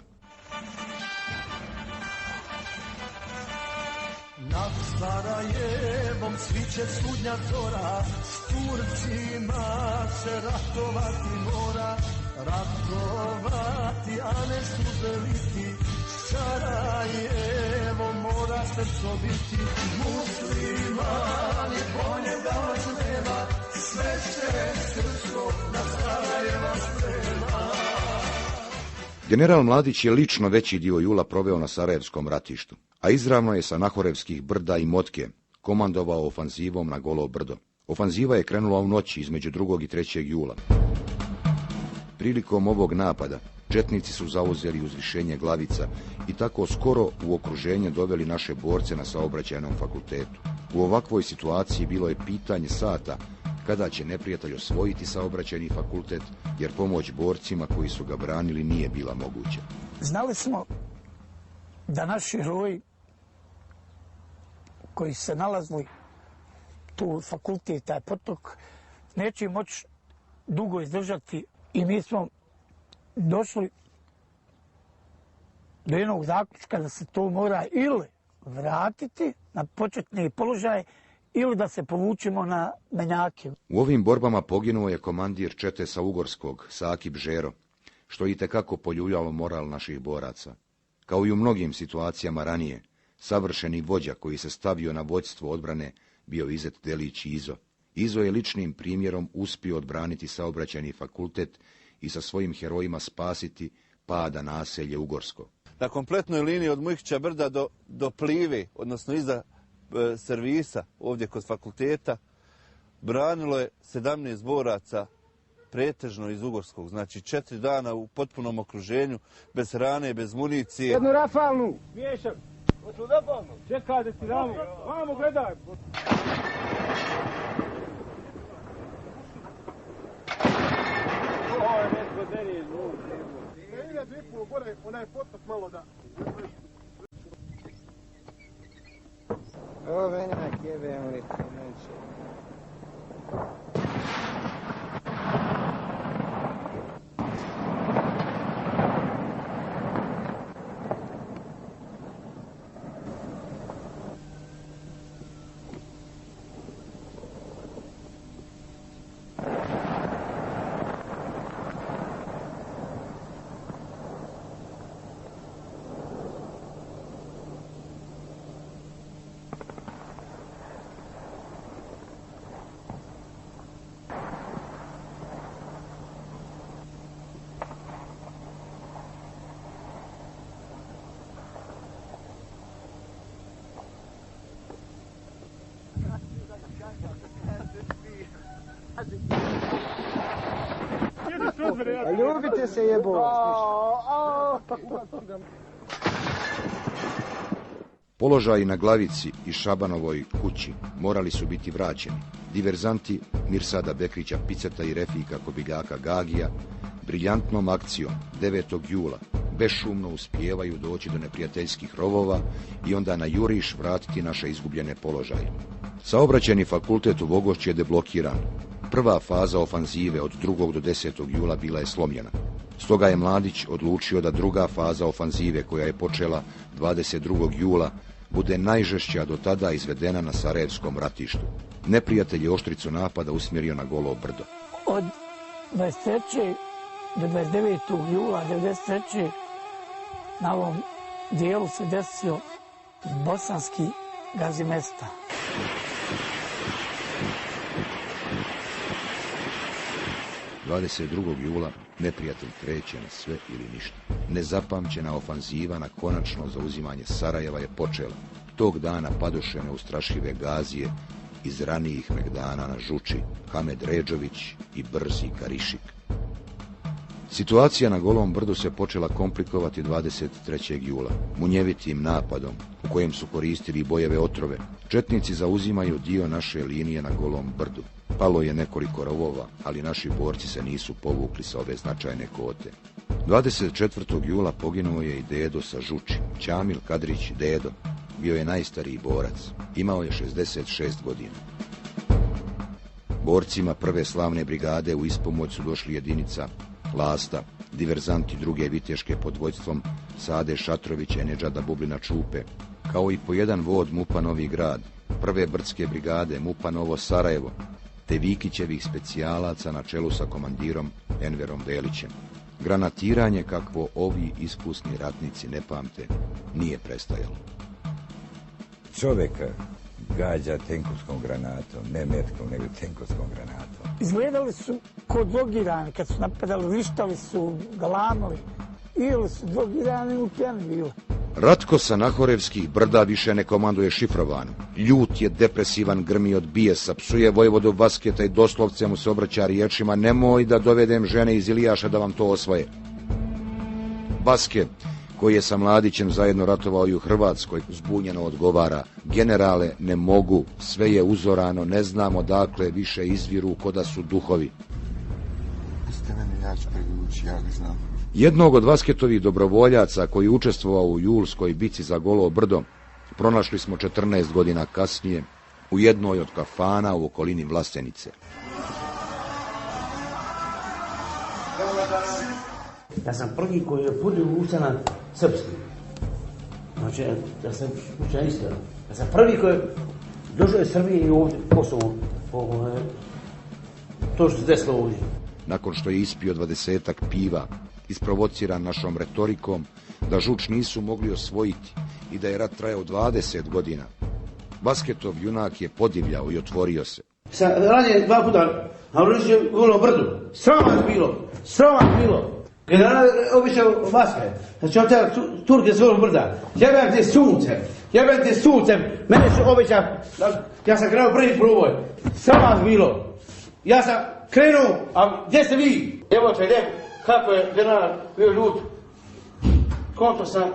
Nad Sarajevom Sarajevom sviće sudnja zora, s Turcima se ratovati mora, ratovati, a ne suze liti, Sarajevo mora srco biti. Muslimani bolje da vas nema, sve će srco na Sarajeva sprema. General Mladić je lično veći dio jula proveo na Sarajevskom ratištu, a izravno je sa Nahorevskih brda i Motke komandovao ofanzivom na Golo brdo. Ofanziva je krenula u noći između 2. i 3. jula. Prilikom ovog napada, četnici su zauzeli uzvišenje Glavica i tako skoro u okruženje doveli naše borce na saobraćajnom fakultetu. U ovakvoj situaciji bilo je pitanje sata kada će neprijatelj osvojiti saobraćajni fakultet, jer pomoć borcima koji su ga branili nije bila moguća. Znali smo da naši heroji koji se nalazili tu fakultet, taj potok, neće moći dugo izdržati i mi smo došli do jednog zaključka da se to mora ili vratiti na početni položaj ili da se povučemo na Menjake. U ovim borbama poginuo je komandir čete sa Ugorskog, Sakib Žero, što je itekako poljuljalo moral naših boraca. Kao i u mnogim situacijama ranije, savršeni vođa koji se stavio na vođstvo odbrane bio Izet Delić Izo. Izo je ličnim primjerom uspio odbraniti saobraćajni fakultet i sa svojim herojima spasiti pada naselje Ugorsko. Na kompletnoj liniji od Mujkića brda do Plive, odnosno iza servisa ovdje kod fakulteta, branilo je 17 boraca, pretežno iz Ugorskog. Znači 4 dana u potpunom okruženju, bez hrane, bez municije. Jednu rafalnu! Miješam! Hoću rafalnu! Čekaj da ti damo! Vamo, gledaj! Ovo je netko denije, ne ide dvipu gore, onaj potok malo da... Ovo venjak jebe, ulicu, neće. A ljubite se jebo. Položaji na Glavici i Šabanovoj kući morali su biti vraćeni. Diverzanti Mirsada Bekrića Piceta i Refika Kobigaka Gagija briljantnom akcijom 9. jula bešumno uspijevaju doći do neprijateljskih rovova i onda na juriš vratiti naše izgubljene položaje. Saobraćajni fakultet u Vogošći je deblokiran. Prva faza ofanzive od 2. do 10. jula bila je slomljena. Stoga je Mladić odlučio da druga faza ofanzive, koja je počela 22. jula, bude najžešća do tada izvedena na Sarajevskom ratištu. Neprijatelj je oštricu napada usmjerio na Golo brdo. Od 23. do 29. jula 1993. na ovom dijelu se desio bosanski Gazimesta. Jula neprijatelj kreće na sve ili ništa. Nezapamćena ofanziva na konačno zauzimanje Sarajeva je počela. Tog dana padoše neustrašive Gazije iz ranijih Megdana na Žuči, Hamed Redžović i brzi Karišik. Situacija na Golom brdu se počela komplikovati 23. jula. Munjevitim napadom, u kojem su koristili bojeve otrove, četnici zauzimaju dio naše linije na Golom brdu. Palo je nekoliko rovova, ali naši borci se nisu povukli sa ove značajne kote. 24. jula poginuo je i Dedo sa Žuči. Ćamil Kadrić Dedo bio je najstariji borac. Imao je 66 godina. Borcima prve slavne brigade u ispomoć su došli jedinica Lasta, diverzanti druge viteške pod vodstvom Sade Šatrovića i Nedžada Bublina Čupe, kao i po jedan vod MUP-a Novi Grad, prve brdske brigade MUP-a Novo Sarajevo, te Vikićevih specijalaca na čelu sa komandirom Enverom Velićem. Granatiranje, kakvo ovi iskusni ratnici ne pamte, nije prestajalo. Čovjeka gađa tenkovskom granatom, ne metkom, nego tenkovskom granatom. Izgledali su ko drogirani, kad su napadali, vištali su, galamali, ili su drogirani u pjani bili. Ratko sa Nahorevskih brda više ne komanduje šifrovan. Ljut je, depresivan, grmi od bijesa, psuje vojvodu Vasketa i doslovce mu se obraća riječima: nemoj da dovedem žene iz Ilijaša da vam to osvoje. Vasket, koji je sa Mladićem zajedno ratovao i u Hrvatskoj, zbunjeno odgovara: generale, ne mogu, sve je uzorano, ne znam odakle više izviru ko da su duhovi. Jeste meni, ja ću pregući, ja ga znam. Jednog od Vasketovih dobrovoljaca koji učestvovao u julskoj bici za Golo brdo pronašli smo 14 godina kasnije u jednoj od kafana u okolini Vlastenice. Ja sam prvi koji je pudio ustanak srpski. Znači, ja sam slučajno iskreno. Ja sam prvi koji je došao iz Srbije i ovdje Kosovo. To što se desilo ovdje. Nakon što je ispio 20-ak piva, isprovociran našom retorikom da Žuč nisu mogli osvojiti i da je rat trajao 20 godina, Vasketov junak je podivljao i otvorio se. Sam ranjen 2 puta, a uličio Golo brdo. Srama bilo. General obišao Vasket, znači on tela Turke s Golog brda. Jebem te suncem, mene su običao, ja sam krenuo prvi proboj. Srama bilo. Ja sam krenuo, a gdje ste vi? Evo te lijepo, kako je general bio ljut. Konto sam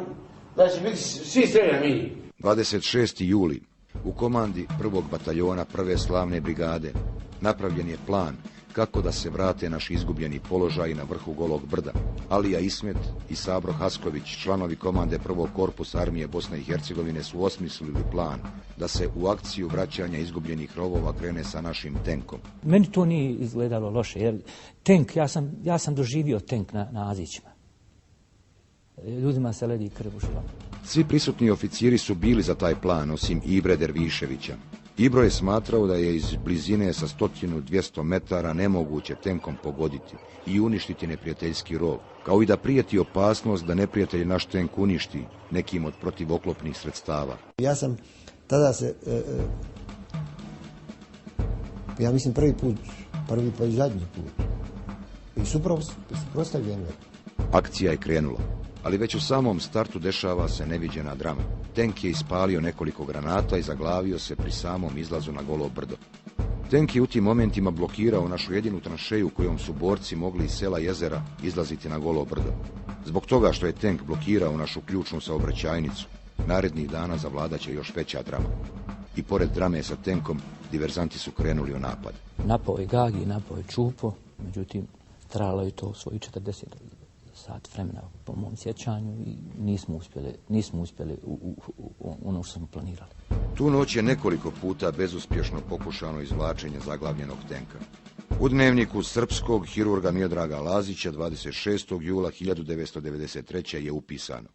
da će biti svi streljani. 26. juli u komandi 1. bataljona 1. slavne brigade napravljen je plan kako da se vrate naši izgubljeni položaji na vrhu Golog brda. Alija Ismet i Sabro Hasković, članovi komande 1. korpusa armije Bosne i Hercegovine, su osmislili plan da se u akciju vraćanja izgubljenih rovova krene sa našim tenkom. Meni to nije izgledalo loše, jer tenk, ja sam doživio tenk na Azićima. Ljudima se ledi krv u žilama. Svi prisutni oficiri su bili za taj plan, osim Ibre Derviševića. Ibro je smatrao da je iz blizine sa 100-200 metara nemoguće tenkom pogoditi i uništiti neprijateljski rov, kao i da prijeti opasnost da neprijatelj naš tenk uništi nekim od protivoklopnih sredstava. Ja sam tada se, ja mislim prvi pa i zadnji put, i suprotstavljen. Akcija je krenula, ali već u samom startu dešava se neviđena drama. Tenk je ispalio nekoliko granata i zaglavio se pri samom izlazu na Golo brdo. Tenk je u tim momentima blokirao našu jedinu tranšeju kojom su borci mogli iz sela Jezera izlaziti na Golo brdo. Zbog toga što je tenk blokirao našu ključnu saobraćajnicu, narednih dana zavladaće još veća drama. I pored drame sa tenkom, diverzanti su krenuli u napad. Napao je Gagi, napao je Čupo, međutim, trajalo je to svoji 40 sat vremena po mom sjećanju i nismo uspjeli u ono što smo planirali. Tu noć je nekoliko puta bezuspješno pokušano izvlačenje zaglavljenog tenka. U dnevniku srpskog hirurga Miodraga Lazića 26. jula 1993. je upisano: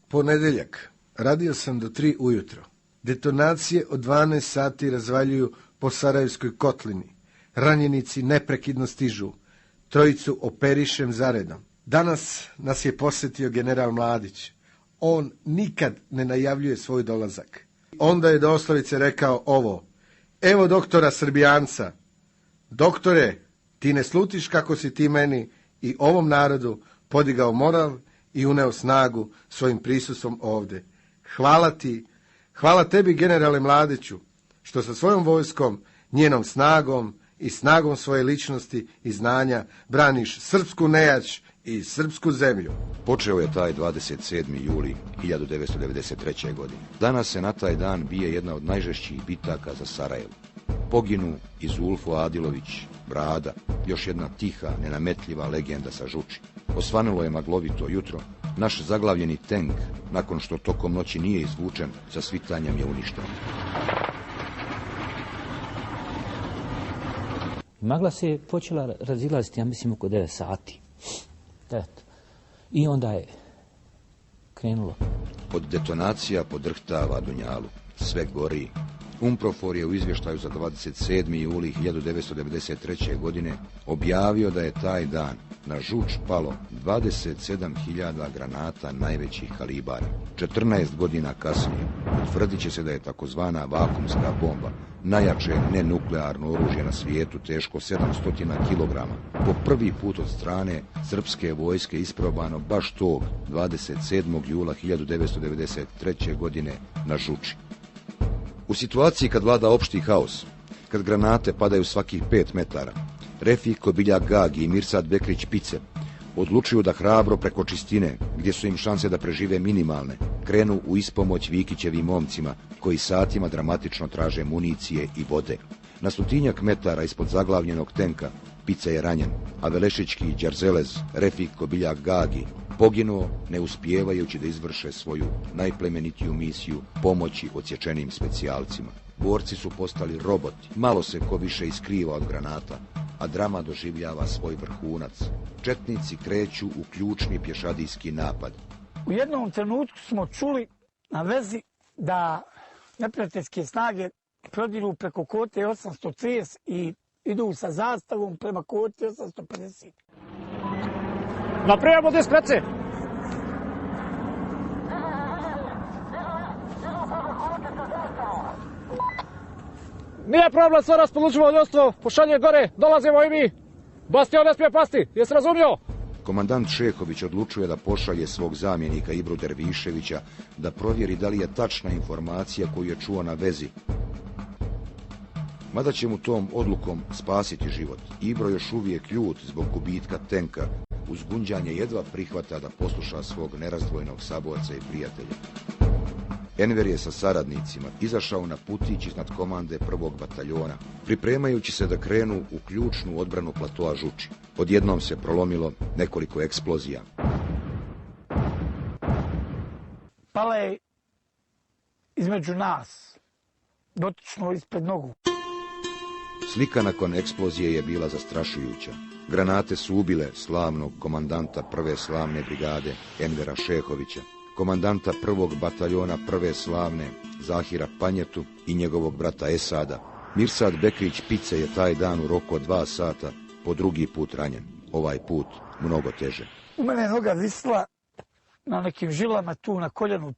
Ponedeljak. Radio sam do 3 ujutro. Detonacije od 12 sati razvaljuju po Sarajevskoj kotlini. Ranjenici neprekidno stižu. Trojicu operišem zaredom. Danas nas je posjetio general Mladić. On nikad ne najavljuje svoj dolazak. Onda je doslovice rekao ovo: evo doktora Srbijanca. Doktore, ti ne slutiš kako si ti meni i ovom narodu podigao moral i uneo snagu svojim prisustvom ovdje. Hvala ti, hvala tebi generale Mladiću, što sa svojom vojskom, njenom snagom i snagom svoje ličnosti i znanja braniš srpsku nejač i srpsku zemlju. Počeo je taj 27. juli 1993. godine. Danas se na taj dan bije jedna od najžešćih bitaka za Sarajevo. Poginu i Zulfo Adilović, Brada, još jedna tiha, nenametljiva legenda sa Žuči. Osvanulo je maglovito jutro. Naš zaglavljeni tenk, nakon što tokom noći nije izvučen, sa svitanjem je uništen. Magla se je počela razilaziti, ja mislim, oko 9 sati. I onda je krenulo. Od detonacija podrhtava Dunjalu. Sve gori. UNPROFOR je u izvještaju za 27. juli 1993. godine objavio da je taj dan na Žuč palo 27.000 granata najvećih kalibara. 14 godina kasnije utvrdit će se da je takozvana vakumska bomba, najjače nenuklearno oružje na svijetu teško 700 kg, po prvi put od strane srpske vojske isprobano baš tog 27. jula 1993. godine na Žuči. U situaciji kad vlada opšti haos, kad granate padaju svakih 5 metara, Refik Kobiljak Gagi i Mirsad Bekrić Pice odlučuju da hrabro preko čistine, gdje su im šanse da prežive minimalne, krenu u ispomoć Vikićevim momcima koji satima dramatično traže municije i vode. Na 100 metara ispod zaglavljenog tenka Pica je ranjen, a Velešićki Đerzelez Refik Kobiljak Gagi poginuo ne uspijevajući da izvrše svoju najplemenitiju misiju pomoći odsječenim specijalcima. Borci su postali roboti, malo se ko više iskriva od granata, a drama doživljava svoj vrhunac. Četnici kreću u ključni pješadijski napad. U jednom trenutku smo čuli na vezi da neprijateljske snage prodiru preko kote 830 i idu sa zastavom prema koti 850. Na prijemu diskreci! Nije problem, sve raspolučimo ljudstvo, pošalje gore, dolazimo i mi. Bastion ne smije pasti, jesi razumio? Komandant Šehović odlučuje da pošalje svog zamjenika Ibru Derviševića da provjeri da li je tačna informacija koju je čuo na vezi. Mada će mu tom odlukom spasiti život. Ibro još uvijek ljut zbog gubitka tenka, uz gunđanje jedva prihvata da posluša svog nerazdvojnog saborca i prijatelja. Enver je sa saradnicima izašao na putić iznad komande 1. bataljona, pripremajući se da krenu u ključnu odbranu platoa Žuči. Odjednom se prolomilo nekoliko eksplozija. Pala je između nas, dotično ispred nogu. Slika nakon eksplozije je bila zastrašujuća. Granate su ubile slavnog komandanta 1. slavne brigade Envera Šehovića, komandanta 1. bataljona 1. slavne Zahira Panjetu i njegovog brata Esada. Mirsad Bekrić Pice je taj dan u roku od 2 sata po drugi put ranjen, ovaj put mnogo teže. U mene je noga visla na nekim žilama tu na koljenu,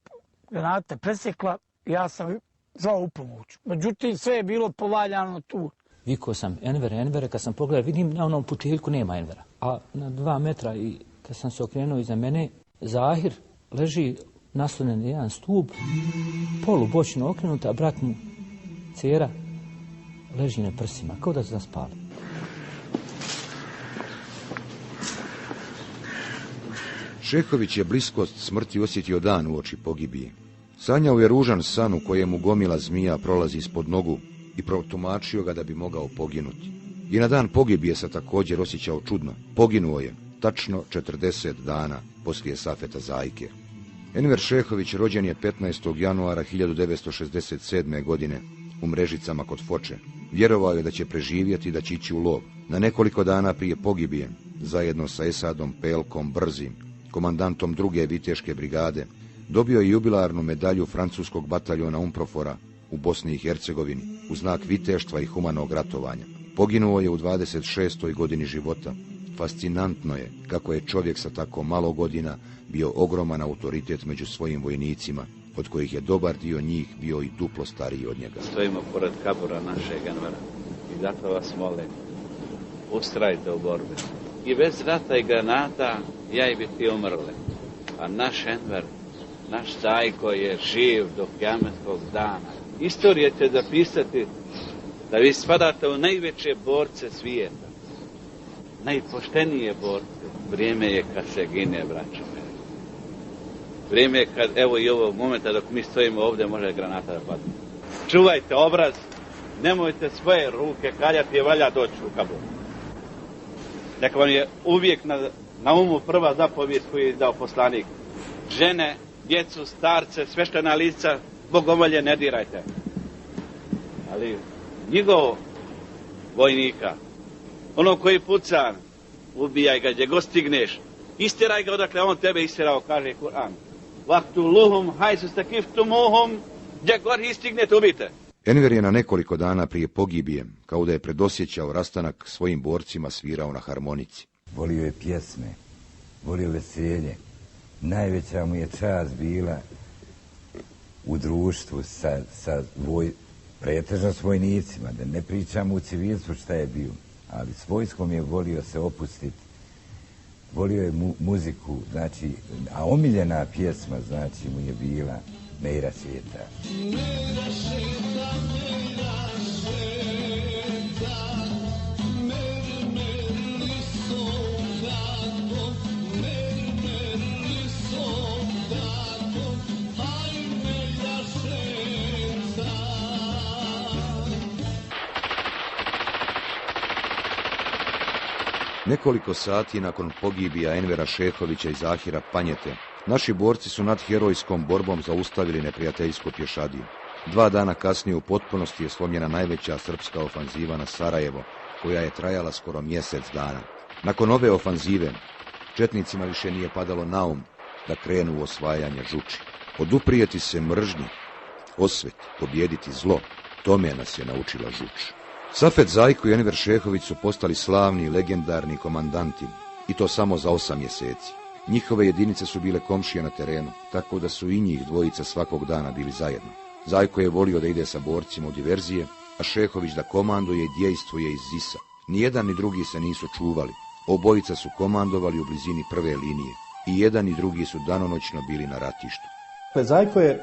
granata presjekla, ja sam zvao u pomoć. Međutim, sve je bilo povaljano tu. Vikao sam Envere, kad sam pogledao, vidim na onom pučiljku nema Envera. A na 2 metra i kad sam se okrenuo iza mene, Zahir leži naslonjen na jedan stup, polubočno okrenuta, a brat mu Cera leži na prsima, kao da se zaspali. Šehović je bliskost smrti osjetio dan uoči pogibije. Sanjao je ružan san u kojemu gomila zmija prolazi ispod nogu i protumačio ga da bi mogao poginuti. I na dan pogibije se također osjećao čudno. Poginuo je tačno 40 dana poslije Safeta Zajke. Enver Šehović rođen je 15. januara 1967. godine u Mrežicama kod Foče. Vjerovao je da će preživjeti i da će ići u lov. Na nekoliko dana prije pogibije, zajedno sa Esadom Pelkom Brzim, komandantom 2. viteške brigade, dobio je jubilarnu medalju francuskog bataljona UNPROFOR-a u Bosni i Hercegovini u znak viteštva i humanog ratovanja. Poginuo je u 26. godini života. Fascinantno je kako je čovjek sa tako malo godina bio ogroman autoritet među svojim vojnicima, od kojih je dobar dio njih bio i duplo stariji od njega. Stojimo pored kabura našeg Envera i zato vas molim, ustrajte u borbi. I bez rata i granata ja bi ti umrli. A naš Enver, naš Zajko je živ do kijametskog dana. Istorija će zapisati da vi spadate u najveće borce svijeta. Najpoštenije borce. Vrijeme je kad se gine, braćo. Vrijeme je kad, evo i ovog momenta dok mi stojimo ovdje, može granata da padne. Čuvajte obraz, nemojte svoje ruke kaljati, je valja doći u kabur. Neka vam je uvijek na umu prva zapovijest koju je dao poslanik. Žene, djecu, starce, sveštena lica, bogomolje ne dirajte. Ali njegov vojnika, ono koji puca, ubijaj ga gdje god stigneš, istiraj ga odakle on tebe istirao, kaže Kur'an. Vaktu luhum hajsu stakiftumuhum, gdje god ih stignete, ubijte. Enver je na nekoliko dana prije pogibije, kao da je predosjećao rastanak, svojim borcima svirao na harmonici. Volio je pjesme, volio veselje. Najveća mu je čast bila u društvu sa pretežno s vojnicima, da ne pričamo u civilstvu šta je bio, ali s vojskom je volio se opustiti. Volio je muziku, znači, a omiljena pjesma, znači, mu je bila Mejra svijeta. Nekoliko sati nakon pogibija Envera Šehovića i Zahira Panjete, naši borci su nad herojskom borbom zaustavili neprijateljsku pješadiju. 2 dana kasnije u potpunosti je slomljena najveća srpska ofanziva na Sarajevo, koja je trajala skoro mjesec dana. Nakon ove ofanzive, četnicima više nije padalo na um da krenu u osvajanje Žuči. Oduprijeti se mržnji, osveti, pobijediti zlo, tome nas je naučila Žuč. Safet Zajko i Enver Šehović su postali slavni i legendarni komandanti, i to samo za 8 mjeseci. Njihove jedinice su bile komšije na terenu, tako da su i njih dvojica svakog dana bili zajedno. Zajko je volio da ide sa borcima u diverzije, a Šehović da komanduje i djejstvuje iz ZIS-a. Nijedan ni drugi se nisu čuvali, obojica su komandovali u blizini prve linije. I jedan i drugi su danonoćno bili na ratištu. Zajko je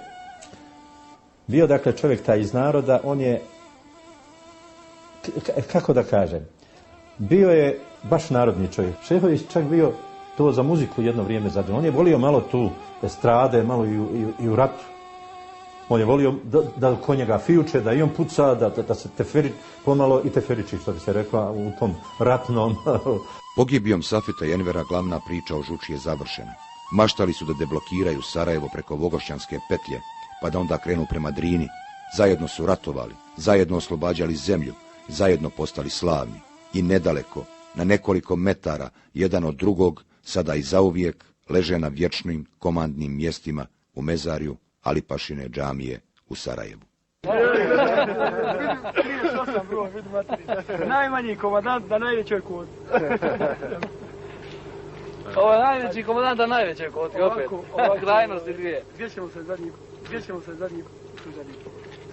bio, dakle, čovjek taj iz naroda, on je, kako da kažem, bio je baš narodni čovjek. Šehović čak bio to za muziku jedno vrijeme zadio. On je volio malo tu estrade, malo i u ratu. On je volio da ko njega fijuče, da i on puca, da se pomalo i teferiči, što bi se rekla, u tom ratnom. Pogibijom Safeta i Envera glavna priča o Žuči je završena. Maštali su da deblokiraju Sarajevo preko Vogošćanske petlje, pa da onda krenu prema Drini. Zajedno su ratovali, zajedno oslobađali zemlju, zajedno postali slavni. I nedaleko, na nekoliko metara, jedan od drugog, sada i zauvijek, leže na vječnim komandnim mjestima u mezarju Alipašine džamije u Sarajevu. Najmanji komandant na najvećoj koti. Ovo je najveći komandant na najvećoj koti, opet. Krajnosti dvije. Gdje ćemo se zadnji put?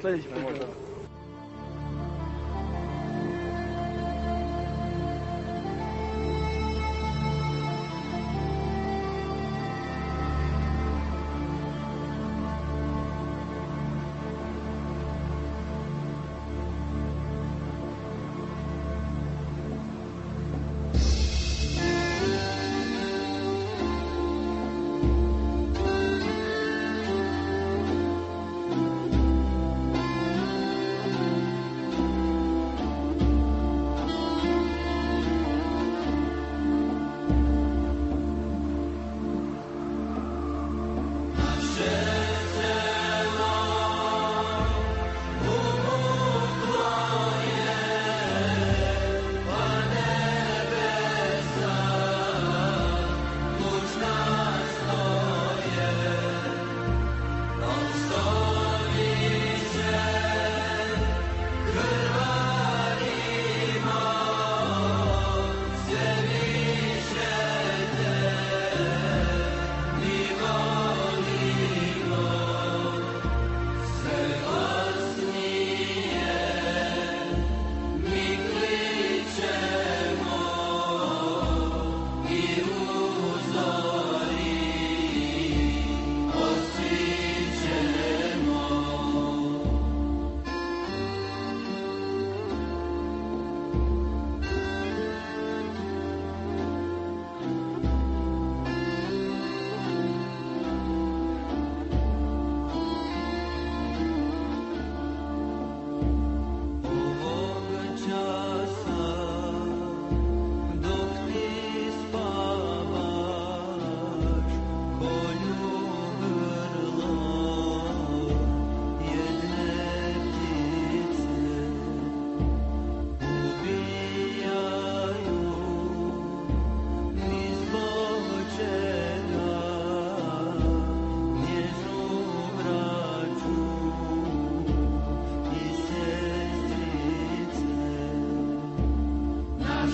Sljedeći put možda.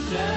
želja